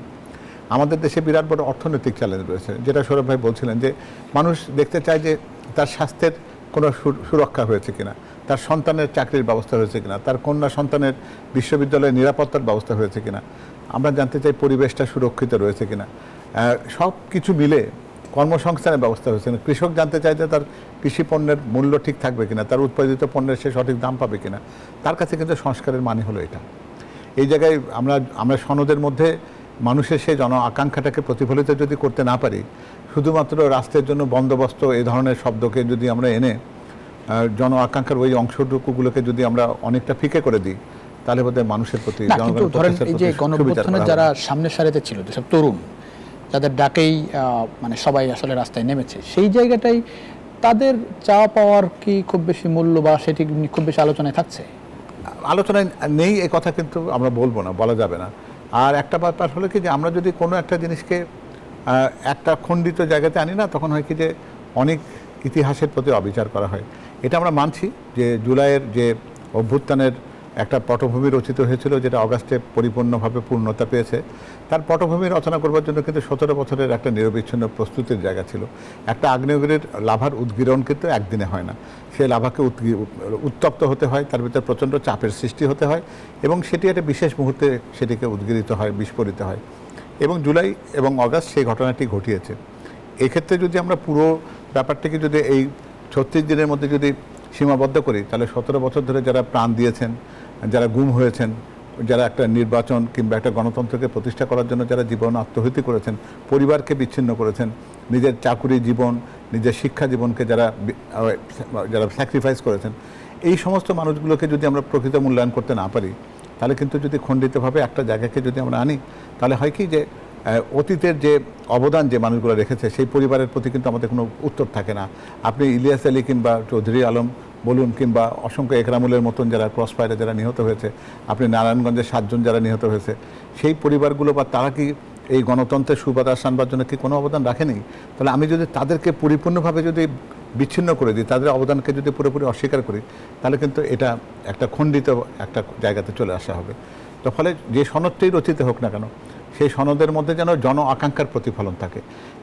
আমাদের দেশে বিরাট বড় অর্থনৈতিক চ্যালেঞ্জ রয়েছে, যেটা সৌরভ ভাই বলছিলেন যে মানুষ দেখতে চায় যে তার স্বাস্থ্যের কোনো সুরক্ষা হয়েছে কিনা, তার সন্তানের চাকরির ব্যবস্থা হয়েছে কিনা, তার কন্যা সন্তানের বিশ্ববিদ্যালয়ের নিরাপত্তার ব্যবস্থা হয়েছে কিনা, আমরা জানতে চাই পরিবেশটা সুরক্ষিত রয়েছে কিনা, সব কিছু মিলে কর্মসংস্থানের ব্যবস্থা হয়েছে কিনা, কৃষক জানতে চায় যে তার কৃষি পণ্যের মূল্য ঠিক থাকবে কিনা, তার উৎপাদিত পণ্যের সে সঠিক দাম পাবে কিনা। তার কাছে কিন্তু সংস্কারের মানে হলো এটা। এই জায়গায় আমরা সনদের মধ্যে মানুষের সেই জন আকাঙ্ক্ষাটাকে প্রতিফলিত যদি করতে না পারি, শুধুমাত্র রাষ্ট্রের জন্য বন্দোবস্ত এই ধরনের শব্দকে যদি আমরা এনে জন আকাঙ্ক্ষার ওই অংশটুকুগুলোকে যদি আমরা অনেকটা ফিকে করে দিই, তাহলে বোধহয় মানুষের প্রতি এই যে গণঅভ্যুত্থানের যারা সামনের সারিতে ছিল, যেসব তরুণ যাদের ডাকেই মানে সবাই আসলে রাস্তায় নেমেছে, সেই জায়গাটাই তাদের চাওয়া পাওয়ার কি খুব বেশি মূল্য বা সেটি খুব বেশি আলোচনায় থাকছে? আলোচনায় নেই এই কথা কিন্তু আমরা বলবো না, বলা যাবে না। আর একটা ব্যাপার হলো কি যে আমরা যদি কোনো একটা জিনিসকে একটা খণ্ডিত জায়গাতে আনি না, তখন হয় কি যে অনেক ইতিহাসের প্রতি অবিচার করা হয়। এটা আমরা মানছি যে জুলাইয়ের যে অভ্যুত্থানের একটা পটভূমি রচিত হয়েছিল, যেটা অগাস্টে পরিপূর্ণভাবে পূর্ণতা পেয়েছে, তার পটভূমি রচনা করবার জন্য কিন্তু 17 বছরের একটা নিরবিচ্ছিন্ন প্রস্তুতির জায়গা ছিল। একটা আগ্নেয়গিরির লাভার উদ্গীরণ কিন্তু একদিনে হয় না। সেই লাভাকে উত্তপ্ত হতে হয়, তার ভিতরে প্রচণ্ড চাপের সৃষ্টি হতে হয়, এবং সেটি একটা বিশেষ মুহূর্তে সেটিকে উদ্গীরিত হয়, বিস্ফোরিত হয়। এবং জুলাই এবং অগাস্ট সেই ঘটনাটি ঘটিয়েছে। এক্ষেত্রে যদি আমরা পুরো ব্যাপারটিকে যদি এই 36 দিনের মধ্যে যদি সীমাবদ্ধ করি, তাহলে 17 বছর ধরে যারা প্রাণ দিয়েছেন, যারা গুম হয়েছেন, যারা একটা নির্বাচন কিংবা একটা গণতন্ত্রকে প্রতিষ্ঠা করার জন্য যারা জীবন আত্মহত্যা করেছেন, পরিবারকে বিচ্ছিন্ন করেছেন, নিজের চাকুরি জীবন, নিজের শিক্ষা জীবনকে যারা স্যাক্রিফাইস করেছেন, এই সমস্ত মানুষগুলোকে যদি আমরা প্রকৃত মূল্যায়ন করতে না পারি, তাহলে কিন্তু যদি খণ্ডিতভাবে একটা জায়গাকে যদি আমরা আনি, তাহলে হয় কি যে অতীতের যে অবদান যে মানুষগুলো রেখেছে সেই পরিবারের প্রতি কিন্তু আমাদের কোনো উত্তর থাকে না। আপনি ইলিয়াস আলী কিংবা চৌধুরী আলম বলুন, কিংবা অসংখ্য একরামুলের মতন যারা ক্রস ফায়ারে যারা নিহত হয়েছে, আপনি নারায়ণগঞ্জের 7 জন যারা নিহত হয়েছে, সেই পরিবারগুলো বা তারা কি এই গণতন্ত্রের সুবাতাস আনবার জন্য কি কোনো অবদান রাখেনি? তাহলে আমি যদি তাদেরকে পরিপূর্ণভাবে যদি বিচ্ছিন্ন করে দিই, তাদের অবদানকে যদি পুরোপুরি অস্বীকার করি, তাহলে কিন্তু এটা একটা খণ্ডিত একটা জায়গাতে চলে আসা হবে। তো ফলে যে সনদটাই রচিত হোক না কেন, সেই সনদের মধ্যে যেন জন আকাঙ্ক্ষার প্রতিফলন থাকে।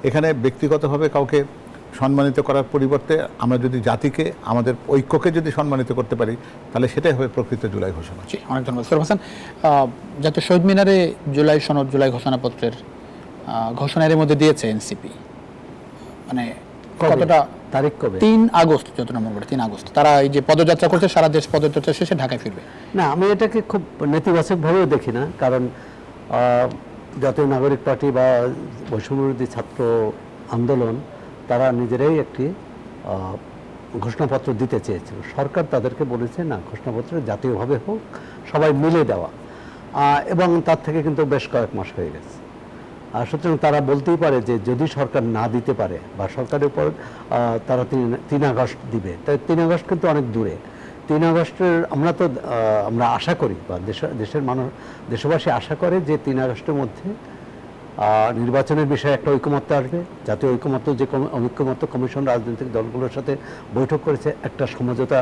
এখানে ব্যক্তিগতভাবে কাউকে সম্মানিত করার পরিবর্তে আমরা যদি জাতিকে, আমাদের ঐক্যকে যদি সম্মানিত করতে পারি, তাহলে সেটাই হবে প্রকৃত জুলাই ঘোষণা। জি, অনেক ধন্যবাদ সরফ হাসান। জাতীয় শহীদ মিনারে জুলাই সনদ, জুলাই ঘোষণাপত্রের ঘোষণার মধ্যে দিয়েছে এনসিপি, মানে কতটা তারিখ কবে? 3 আগস্ট, যত নম্বর করে 3 আগস্ট তারা এই যে পদযাত্রা করছে, সারা দেশ পদযাত্রা শেষে ঢাকায় ফিরবে। না, আমি এটাকে খুব নেতিবাচকভাবেও দেখি না, কারণ জাতীয় নাগরিক পার্টি বা বৈষম্যবিরোধী ছাত্র আন্দোলন তারা নিজেরাই একটি ঘোষণাপত্র দিতে চেয়েছিল। সরকার তাদেরকে বলেছে না, ঘোষণাপত্র জাতীয়ভাবে হোক, সবাই মিলে দেওয়া, এবং তার থেকে কিন্তু বেশ কয়েক মাস হয়ে গেছে। আর সুতরাং তারা বলতেই পারে যে যদি সরকার না দিতে পারে বা সরকারের উপর তারা 3 আগস্ট দিবে, তাই 3 আগস্ট কিন্তু অনেক দূরে। 3 আগস্টের আমরা আশা করি, বা দেশের মানুষ, দেশবাসী আশা করে যে 3 আগস্টের মধ্যে নির্বাচনের বিষয়ে একটা ঐকমত্য আসবে। জাতীয় ঐকমত্য, যে ঐকমত্য কমিশন রাজনৈতিক দলগুলোর সাথে বৈঠক করেছে, একটা সমঝোতা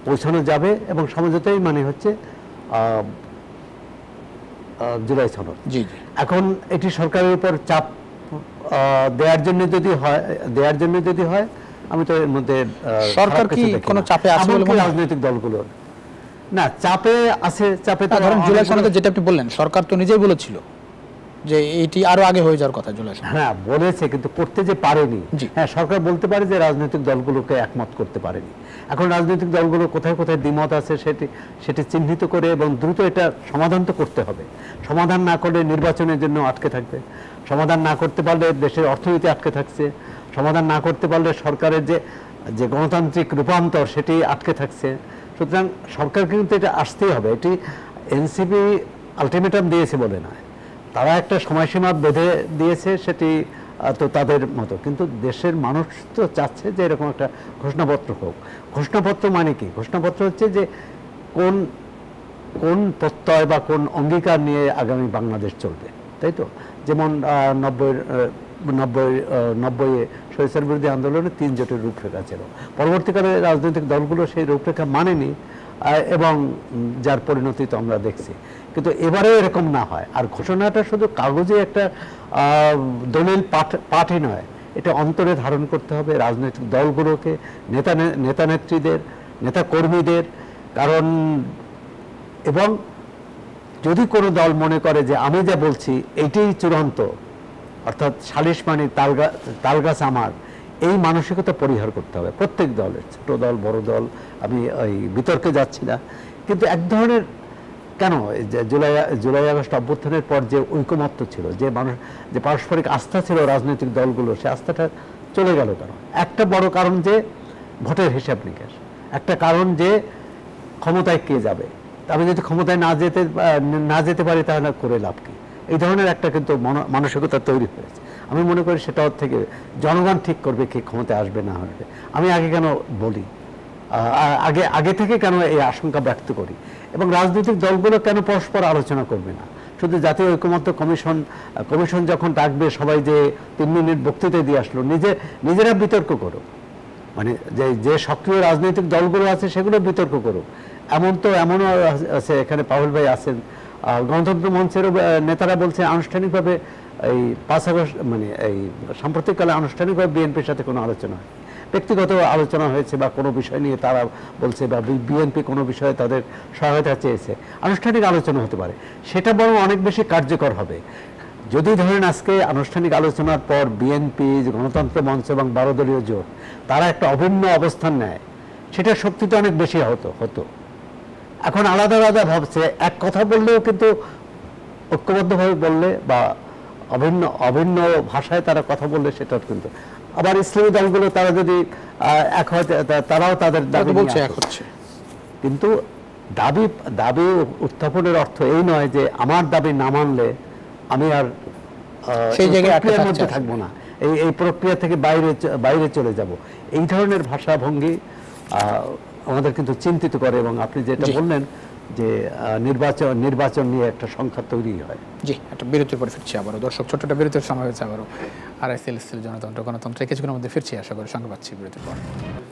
পৌঁছানো যাবে, এবং সমঝোতাই মানে হচ্ছে জুলাই সনদ। জি, এখন এটি সরকারের উপর চাপ দেওয়ার জন্য যদি হয়, আমি তো এর মধ্যে সরকার কি কোনো চাপে আছে বলে মনে হয়? রাজনৈতিক দলগুলোর না, চাপে আছে। চাপে তো ধরেন জুলাই সনদে যেটা আপনি বললেন, সরকার তো নিজেই বলেছিল যে এটি আরো আগে হয়ে যাওয়ার কথা জুলাই সনদ। হ্যাঁ, বলেছে, কিন্তু করতে যে পারেনি। হ্যাঁ, সরকার বলতে পারে যে রাজনৈতিক দলগুলোকে একমত করতে পারেনি। এখন রাজনৈতিক দলগুলো কোথায় কোথায় দ্বিমত আছে সেটি চিহ্নিত করে এবং দ্রুত এটা সমাধান তো করতে হবে। সমাধান না করলে নির্বাচনের জন্য আটকে থাকবে, সমাধান না করতে পারলে দেশের অর্থনীতি আটকে থাকছে, সমাধান না করতে পারলে সরকারের যে গণতান্ত্রিক রূপান্তর সেটি আটকে থাকছে। সুতরাং সরকারকে কিন্তু এটা আসতেই হবে। এটি এনসিপি আলটিমেটাম দিয়েছে বলে নয়, তারা একটা সময়সীমা বেঁধে দিয়েছে, সেটি তো তাদের মতো। কিন্তু দেশের মানুষ তো চাচ্ছে যে এরকম একটা ঘোষণাপত্র হোক। ঘোষণাপত্র মানে কি? ঘোষণাপত্র হচ্ছে যে কোন প্রত্যয় বা কোন অঙ্গীকার নিয়ে আগামী বাংলাদেশ চলবে, তাই তো? যেমন 90 স্বৈরাচার বিরোধী আন্দোলনে 3 জোটের রূপরেখা ছিল। পরবর্তীকালে রাজনৈতিক দলগুলো সেই রূপরেখা মানেনি, এবং যার পরিণতি তো আমরা দেখছি। কিন্তু এবারেও এরকম না হয়। আর ঘোষণাটা শুধু কাগজে একটা দলিল পাঠই নয়, এটা অন্তরে ধারণ করতে হবে রাজনৈতিক দলগুলোকে, নেতা নেত্রীদের, নেতা কর্মীদের। কারণ এবং যদি কোনো দল মনে করে যে আমি যা বলছি এইটাই চূড়ান্ত, অর্থাৎ সালিশ মানে তালগাছ আমার, এই মানসিকতা পরিহার করতে হবে প্রত্যেক দলের, ছোট দল বড় দল। আমি ওই বিতর্কে যাচ্ছি না, কিন্তু এক ধরনের কেন জুলাই আগস্ট অভ্যুত্থানের পর যে ঐকমত্য ছিল, যে পারস্পরিক আস্থা ছিল রাজনৈতিক দলগুলো, সে আস্থাটা চলে গেল কেন? একটা বড় কারণ যে ভোটের হিসাব নিকাশ, একটা কারণ যে ক্ষমতায় কে যাবে। আমি যদি ক্ষমতায় না যেতে পারি তাহলে করে লাভ কি? এই ধরনের একটা কিন্তু মানসিকতা তৈরি হয়েছে। আমি মনে করি সেটা থেকে জনগণ ঠিক করবে কে ক্ষমতায় আসবে না আসবে। আমি আগে কেন বলি, আগে থেকে কেন এই আশঙ্কা ব্যক্ত করি, এবং রাজনৈতিক দলগুলো কেন পরস্পর আলোচনা করবে না? শুধু জাতীয় ঐকমত্য কমিশন যখন ডাকবে সবাই যে 3 মিনিট বক্তৃতা দিয়ে আসলো, নিজেরা বিতর্ক করো, মানে যে সক্রিয় রাজনৈতিক দলগুলো আছে সেগুলো বিতর্ক করুক। এমনও আছে, এখানে পাউল ভাই আছেন, গণতন্ত্র মঞ্চেরও নেতারা বলছে আনুষ্ঠানিকভাবে এই 5 আগস্ট মানে এই সাম্প্রতিককালে আনুষ্ঠানিকভাবে বিএনপির সাথে কোনো আলোচনা হয়, ব্যক্তিগত আলোচনা হয়েছে বা কোনো বিষয় নিয়ে তারা বলছে বা বিএনপি কোনো বিষয়ে তাদের সহায়তা চেয়েছে, আনুষ্ঠানিক আলোচনা হতে পারে। সেটা বরং অনেক বেশি কার্যকর হবে যদি ধরেন আজকে আনুষ্ঠানিক আলোচনার পর বিএনপি, গণতন্ত্র মঞ্চ এবং 12 দলীয় জোট তারা একটা অভিন্ন অবস্থান নেয়, সেটার শক্তিটা অনেক বেশি হতো। এখন আলাদা আলাদা ভাবছে, এক কথা বললেও কিন্তু ঐক্যবদ্ধভাবে বললে বা অভিন্ন ভাষায় তারা কথা বললে সেটা কিন্তু আবার ইসলামী দলগুলো তারা যদি এক হয় তারাও তাদের দাবি বলছে এক হচ্ছে। কিন্তু দাবি উত্থাপনের অর্থ এই নয় যে আমার দাবি না মানলে আমি আর সেই জায়গায় থাকবো না, এই প্রক্রিয়া থেকে বাইরে চলে যাব। এই ধরনের ভাষা ভঙ্গি আমাদের কিন্তু চিন্তিত করে, এবং আপনি যেটা বললেন যে নির্বাচন নিয়ে একটা সংখ্যা তৈরি হয়। জি, একটা বিরতির পরে ফিরছি আবারও। দর্শক, ছোট্ট একটা বিরতির সময় হয়েছে আবারও। আরআইএসএল গণতন্ত্র কিছুক্ষণের মধ্যে ফিরছি, আশা করি সঙ্গে পাচ্ছি বিরতির পর।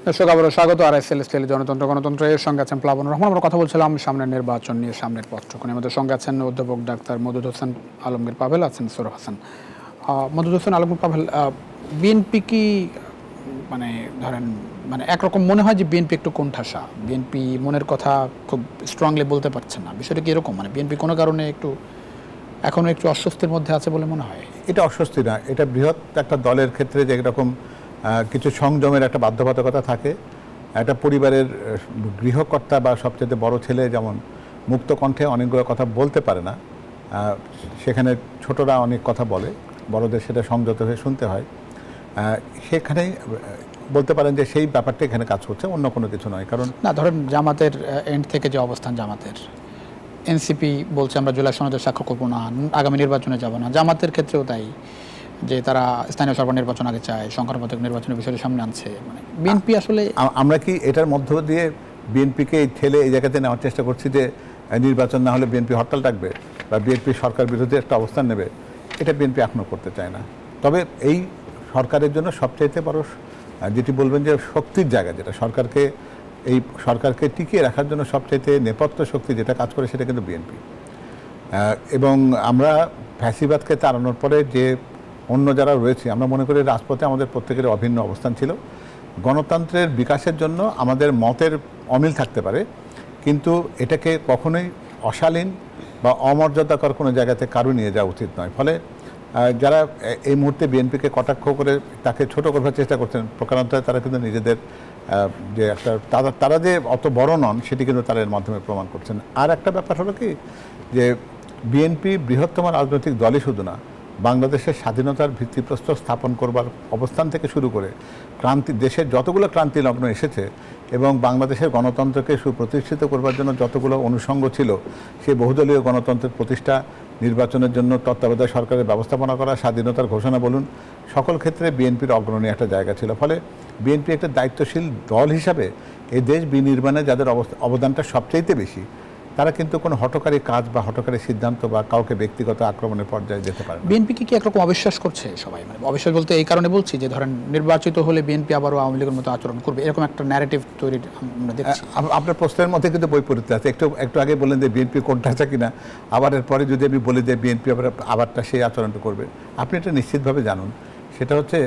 দর্শক, আবারও স্বাগত আরআইএসএল গণতন্ত্র এর সঙ্গে আছেন প্লাবনুর রহমান। আমরা কথা বলছিলাম সামনের নির্বাচন নিয়ে, সামনের পথচক্র। আমাদের সঙ্গে আছেন অধ্যাপক ডাক্তার মদুদ হোসেন আলমগীর পাভেল, আছেন সৌরভ হাসান। মদুদ হোসেন আলমগীর পাভেল, বিএনপি কি মানে ধরেন মানে একরকম মনে হয় যে বিএনপি একটু কোণঠাসা, বিএনপি মনের কথা খুব স্ট্রংলি বলতে পারছে না, বিষয়টা কি এরকম? মানে বিএনপি কোনো কারণে এখনো একটু অস্বস্তির মধ্যে আছে বলে মনে হয়? এটা অস্বস্তি না, এটা বৃহৎ একটা দলের ক্ষেত্রে যে এরকম কিছু সংযমের একটা বাধ্যবাধকতা থাকে। একটা পরিবারের গৃহকর্তা বা সবচেয়ে বড় ছেলে যেমন মুক্ত কণ্ঠে অনেকগুলো কথা বলতে পারে না, সেখানে ছোটরা অনেক কথা বলে, বড়দের সেটা সংযত হয়ে শুনতে হয়। সেখানেই বলতে পারেন যে সেই ব্যাপারটা এখানে কাজ করছে, অন্য কোনো কিছু নয়। কারণ না, ধরেন জামাতের এন্ড থেকে যে অবস্থান, জামাতের এনসিপি বলছে আমরা জুলাই সনদে স্বাক্ষর করবো না, আগামী নির্বাচনে যাব না। জামাতের ক্ষেত্রেও তাই, যে তারা স্থানীয় সরকার নির্বাচন আগে চায়, সংখ্যানুপাতিক নির্বাচনের বিষয়টি সামনে আনছে। মানে বিএনপি আসলে আমরা কি এটার মধ্য দিয়ে বিএনপিকে ঠেলে এই জায়গাতে নেওয়ার চেষ্টা করছি যে নির্বাচন না হলে বিএনপি হরতাল ডাকবে বা বিএনপি সরকার বিরোধী একটা অবস্থান নেবে? এটা বিএনপি এখনও করতে চায় না। তবে এই সরকারের জন্য সবচাইতে বড় যেটি বলবেন যে শক্তির জায়গা, যেটা সরকারকে টিকিয়ে রাখার জন্য সবচাইতে নেপথ্য শক্তি যেটা কাজ করে, সেটা কিন্তু বিএনপি। এবং আমরা ফ্যাসিবাদকে তাড়ানোর পরে যে অন্য যারা রয়েছে, আমরা মনে করি রাজপথে আমাদের প্রত্যেকের অভিন্ন অবস্থান ছিল। গণতন্ত্রের বিকাশের জন্য আমাদের মতের অমিল থাকতে পারে, কিন্তু এটাকে কখনোই অশালীন বা অমর্যাদাকর কোনো জায়গাতে কারো নিয়ে যাওয়া উচিত নয়। ফলে যারা এই মুহূর্তে বিএনপিকে কটাক্ষ করে তাকে ছোট করবার চেষ্টা করছেন, প্রকারান্তরে তারা কিন্তু নিজেদের যে একটা তারা যে অত বড় নন সেটি কিন্তু তারা এর মাধ্যমে প্রমাণ করছেন। আর একটা ব্যাপার হলো কি, যে বিএনপি বৃহত্তম রাজনৈতিক দলই শুধু না, বাংলাদেশের স্বাধীনতার ভিত্তিপ্রস্তর স্থাপন করবার অবস্থান থেকে শুরু করে দেশের যতগুলো ক্রান্তি লগ্ন এসেছে এবং বাংলাদেশের গণতন্ত্রকে সুপ্রতিষ্ঠিত করবার জন্য যতগুলো অনুষঙ্গ ছিল, সেই বহুদলীয় গণতন্ত্রের প্রতিষ্ঠা, নির্বাচনের জন্য তত্ত্বাবধায়ক সরকারের ব্যবস্থাপনা করা, স্বাধীনতার ঘোষণা বলুন, সকল ক্ষেত্রে বিএনপির অগ্রণী একটা জায়গা ছিল। ফলে বিএনপি একটা দায়িত্বশীল দল হিসাবে এই দেশ বিনির্মাণে যাদের অবদানটা সবচাইতে বেশি, তারা কিন্তু কোনো হঠকারী কাজ বা হঠকারী সিদ্ধান্ত বা কাউকে ব্যক্তিগত আক্রমণের পর্যায়ে যেতে পারে না। বিএনপিকে কি একরকম অবিশ্বাস করছে সবাই? মানে অবিশ্বাস বলতে এই কারণে বলছি যে ধরেন নির্বাচিত হলে বিএনপি আবারও আওয়ামী লীগের মতো আচরণ করবে, এরকম একটা ন্যারেটিভ তৈরি আমরা দেখছি। আপনার প্রশ্নের মধ্যে কিন্তু বৈপরীত্য আছে। একটু আগে বললেন যে বিএনপি কোনটা আছে কিনা, আবার এরপরে যদি আমি বলি যে বিএনপি আবারটা সেই আচরণটা করবে, আপনি এটা নিশ্চিতভাবে জানুন। সেটা হচ্ছে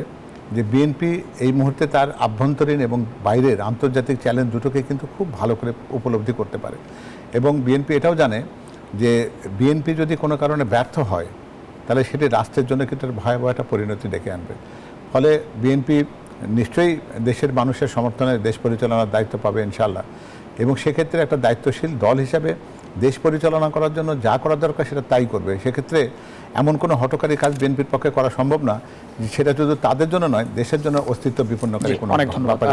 যে বিএনপি এই মুহূর্তে তার আভ্যন্তরীণ এবং বাইরের আন্তর্জাতিক চ্যালেঞ্জ দুটোকে কিন্তু খুব ভালো করে উপলব্ধি করতে পারে। এবং বিএনপি এটাও জানে যে বিএনপি যদি কোনো কারণে ব্যর্থ হয়, তাহলে সেটি রাষ্ট্রের জন্য কিন্তু ভয়াবহ একটা পরিণতি ডেকে আনবে। ফলে বিএনপি নিশ্চয়ই দেশের মানুষের সমর্থনে দেশ পরিচালনার দায়িত্ব পাবে ইনশাআল্লাহ, এবং সেক্ষেত্রে একটা দায়িত্বশীল দল হিসাবে দেশ পরিচালনা করার জন্য যা করা দরকার সেটা তাই করবে। সেক্ষেত্রে এমন কোনো হটকারী কাজ বিএনপির পক্ষে করা সম্ভব না, সেটা শুধু তাদের জন্য নয়, দেশের জন্য অস্তিত্ব বিপন্নকারী কোনো ব্যাপার।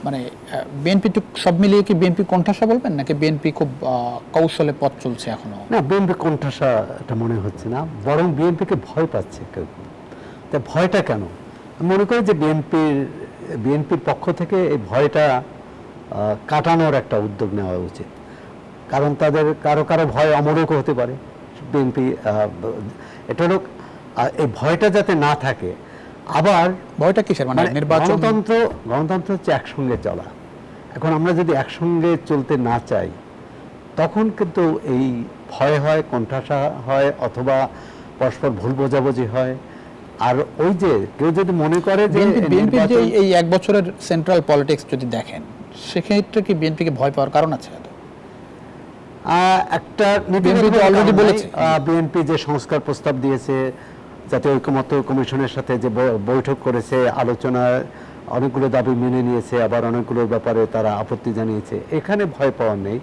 মানে বিএনপি তো সব মিলিয়ে কি বিএনপি কোণঠাসা বলবেন, নাকি বিএনপি খুব কৌশলে পথ চলছে এখনো? না, বিএনপি কোণঠাসা এটা মনে হচ্ছে না, বরং বিএনপিকে ভয় পাচ্ছে কেউ। তা ভয়টা কেন? আমি মনে করি যে বিএনপির পক্ষ থেকে এই ভয়টা কাটানোর একটা উদ্যোগ নেওয়া উচিত। কারণ তাদের কারো কারো ভয় অমরক হতে পারে। বিএনপি এটা হলো এই ভয়টা যাতে না থাকে। আবার ভয়টা কিসের? মানে নির্বাচন, গণতন্ত্র হচ্ছে একসঙ্গে চলা। এখন আমরা যদি একসঙ্গে চলতে না চাই, তখন কিন্তু এই ভয় হয়, কোণঠাসা হয়, অথবা পরস্পর ভুল বোঝাবুঝি হয়। আর ওই যে কেউ যদি মনে করে যে বিএনপির যে এই এক বছরের সেন্ট্রাল পলিটিক্স যদি দেখেন, সেক্ষেত্রে কি বিএনপিকে ভয় পাওয়ার কারণ আছে? একটা অলরেডি বলেছে বিএনপি যে সংস্কার প্রস্তাব দিয়েছে, জাতীয় ঐকমত্য কমিশনের সাথে যে বৈঠক করেছে, আলোচনায় অনেকগুলো দাবি মেনে নিয়েছে, আবার অনেকগুলোর ব্যাপারে তারা আপত্তি জানিয়েছে, এখানে ভয় পাওয়ার নেই।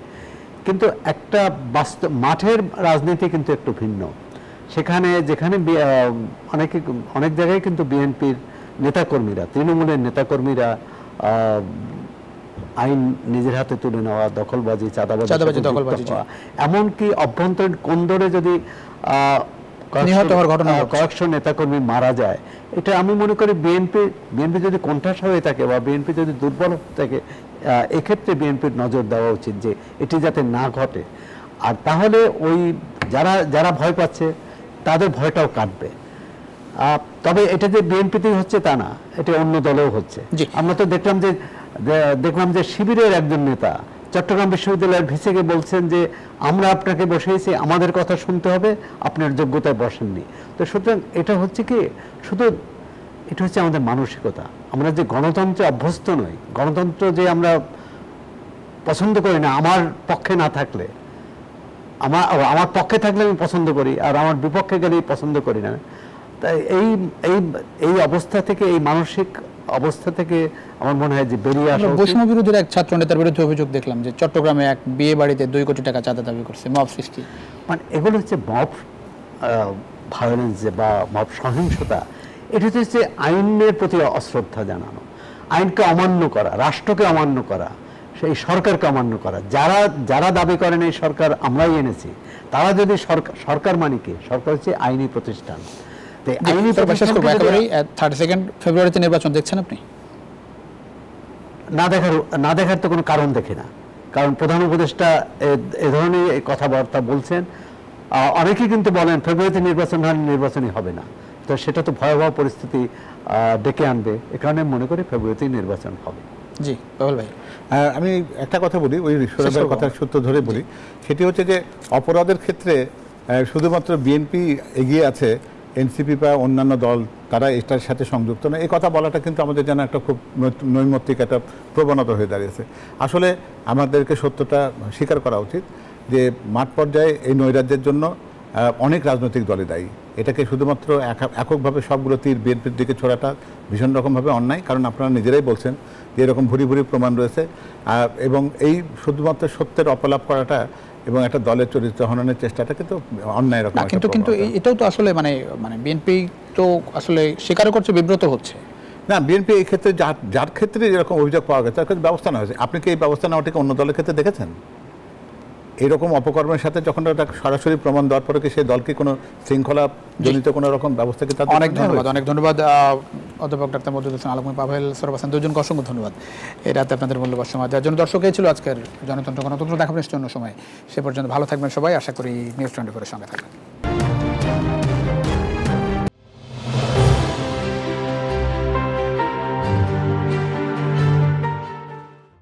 কিন্তু একটা বাস্তব মাঠের রাজনীতি কিন্তু একটু ভিন্ন। সেখানে যেখানে অনেক জায়গায় কিন্তু বিএনপির নেতাকর্মীরা, তৃণমূলের নেতাকর্মীরা আইন নিজের হাতে তুলে নেওয়া, দখলবাজি, চাঁদাবাজি, এমনকি অভ্যন্তরীণ কোন্দরে যদি কয়েকশো নেতাকর্মী মারা যায়, এটা আমি মনে করি বিএনপি যদি কোণঠাসা হয়ে থাকে বা বিএনপি যদি দুর্বল থাকে, এক্ষেত্রে বিএনপির নজর দেওয়া উচিত যে এটি যাতে না ঘটে। আর তাহলে ওই যারা ভয় পাচ্ছে তাদের ভয়টাও কাটবে। তবে এটা যে বিএনপিতেই হচ্ছে তা না, এটা অন্য দলেও হচ্ছে। আমরা তো দেখলাম যে শিবিরের একজন নেতা চট্টগ্রাম বিশ্ববিদ্যালয়ের ভিসিকে বলছেন যে আমরা আপনাকে বসিয়েছি, আমাদের কথা শুনতে হবে, আপনার যোগ্যতায় বসেননি। তো সুতরাং এটা হচ্ছে কি, এটা হচ্ছে আমাদের মানসিকতা। আমরা যে গণতন্ত্রে অভ্যস্ত নই, গণতন্ত্র যে আমরা পছন্দ করি না, আমার পক্ষে না থাকলে, আমার পক্ষে থাকলে আমি পছন্দ করি, আর আমার বিপক্ষে গেলেই পছন্দ করি না। তাই এই অবস্থা থেকে, এই মানসিক অবস্থা থেকে আমার মনে হয় যে বেরিয়ে আসা। বৈষম্য বিরোধীর এক ছাত্র নেতার বিরুদ্ধে অভিযোগ দেখলাম যে চট্টগ্রামে এক বিয়ে বাড়িতে 2 কোটি টাকা চাঁদা দাবি করছে, মব সৃষ্টি। মানে এগুলো হচ্ছে মব ভায়োলেন্স বা মব সহিংসতা। এটা হচ্ছে আইনের প্রতি অশ্রদ্ধা জানানো, আইনকে অমান্য করা, রাষ্ট্রকে অমান্য করা, সেই সরকারকে অমান্য করা। যারা দাবি করেন এই সরকার আমরাই এনেছি, তারা যদি সরকার মানে কি? সরকার হচ্ছে আইনি প্রতিষ্ঠান। আইনি প্রতিষ্ঠান 32 ফেব্রুয়ারিতে নির্বাচন দেখছেন আপনি? না দেখার তো কোনো কারণ দেখি না। কারণ প্রধান উপদেষ্টা এ ধরনের কথাবার্তা বলছেন। অনেকেই কিন্তু বলেন ফেব্রুয়ারিতে নির্বাচনই হবে না। তো সেটা তো ভয়াবহ পরিস্থিতি ডেকে আনবে। এ কারণে মনে করি ফেব্রুয়ারিতে নির্বাচন হবে। জি পাগল ভাই, আমি একটা কথা বলি, ওই সরকারের কথার সূত্র ধরে বলি। সেটি হচ্ছে যে অপরাধের ক্ষেত্রে শুধুমাত্র বিএনপি এগিয়ে আছে, এনসিপি বা অন্যান্য দল তারা এটার সাথে সংযুক্ত না, এই কথা বলাটা কিন্তু আমাদের যেন একটা খুব নৈমিত্তিক একটা প্রবণতা হয়ে দাঁড়িয়েছে। আসলে আমাদেরকে সত্যটা স্বীকার করা উচিত যে মাঠ পর্যায়ে এই নৈরাজ্যের জন্য অনেক রাজনৈতিক দলই দায়ী। এটাকে শুধুমাত্র এককভাবে সবগুলো তীর বিএনপির দিকে ছোড়াটা ভীষণ রকমভাবে অন্যায়। কারণ আপনারা নিজেরাই বলছেন যে এরকম ভুরি ভুরি প্রমাণ রয়েছে, এবং এই শুধুমাত্র সত্যের অপলাপ করাটা এবং একটা দলের চরিত্র হননের চেষ্টাটা কিন্তু অন্যায় রকম। কিন্তু এটাও তো আসলে মানে বিএনপি তো আসলে স্বীকার করছে, বিব্রত হচ্ছে না। বিএনপি এই ক্ষেত্রে যার ক্ষেত্রে যেরকম অভিযোগ পাওয়া গেছে তার ক্ষেত্রে ব্যবস্থা নেওয়া হয়েছে। আপনি কি এই ব্যবস্থা নেওয়াটাকে অন্য দলের ক্ষেত্রে দেখেছেন? এরকম অপকর্মের সাথে যখন একটা সরাসরি প্রমাণ দেওয়ার পরে কি সেই দলকে কোনো শৃঙ্খলা জনিত কোনো রকম ব্যবস্থা কি? অনেক ধন্যবাদ অধ্যাপক ডাক্তার মওদুদ হোসেন আলম, পাভেল সরব হাসান, দুজনকে অসংখ্য ধন্যবাদ এই রাতে আপনাদের মূল্যবান সময় দেওয়ার জন্য। দর্শক, এই ছিল আজকের গণতন্ত্র দেখাবেন অন্য সময়। সে পর্যন্ত ভালো থাকবেন সবাই। আশা করি নিউজ 24-এর সঙ্গে থাকবেন।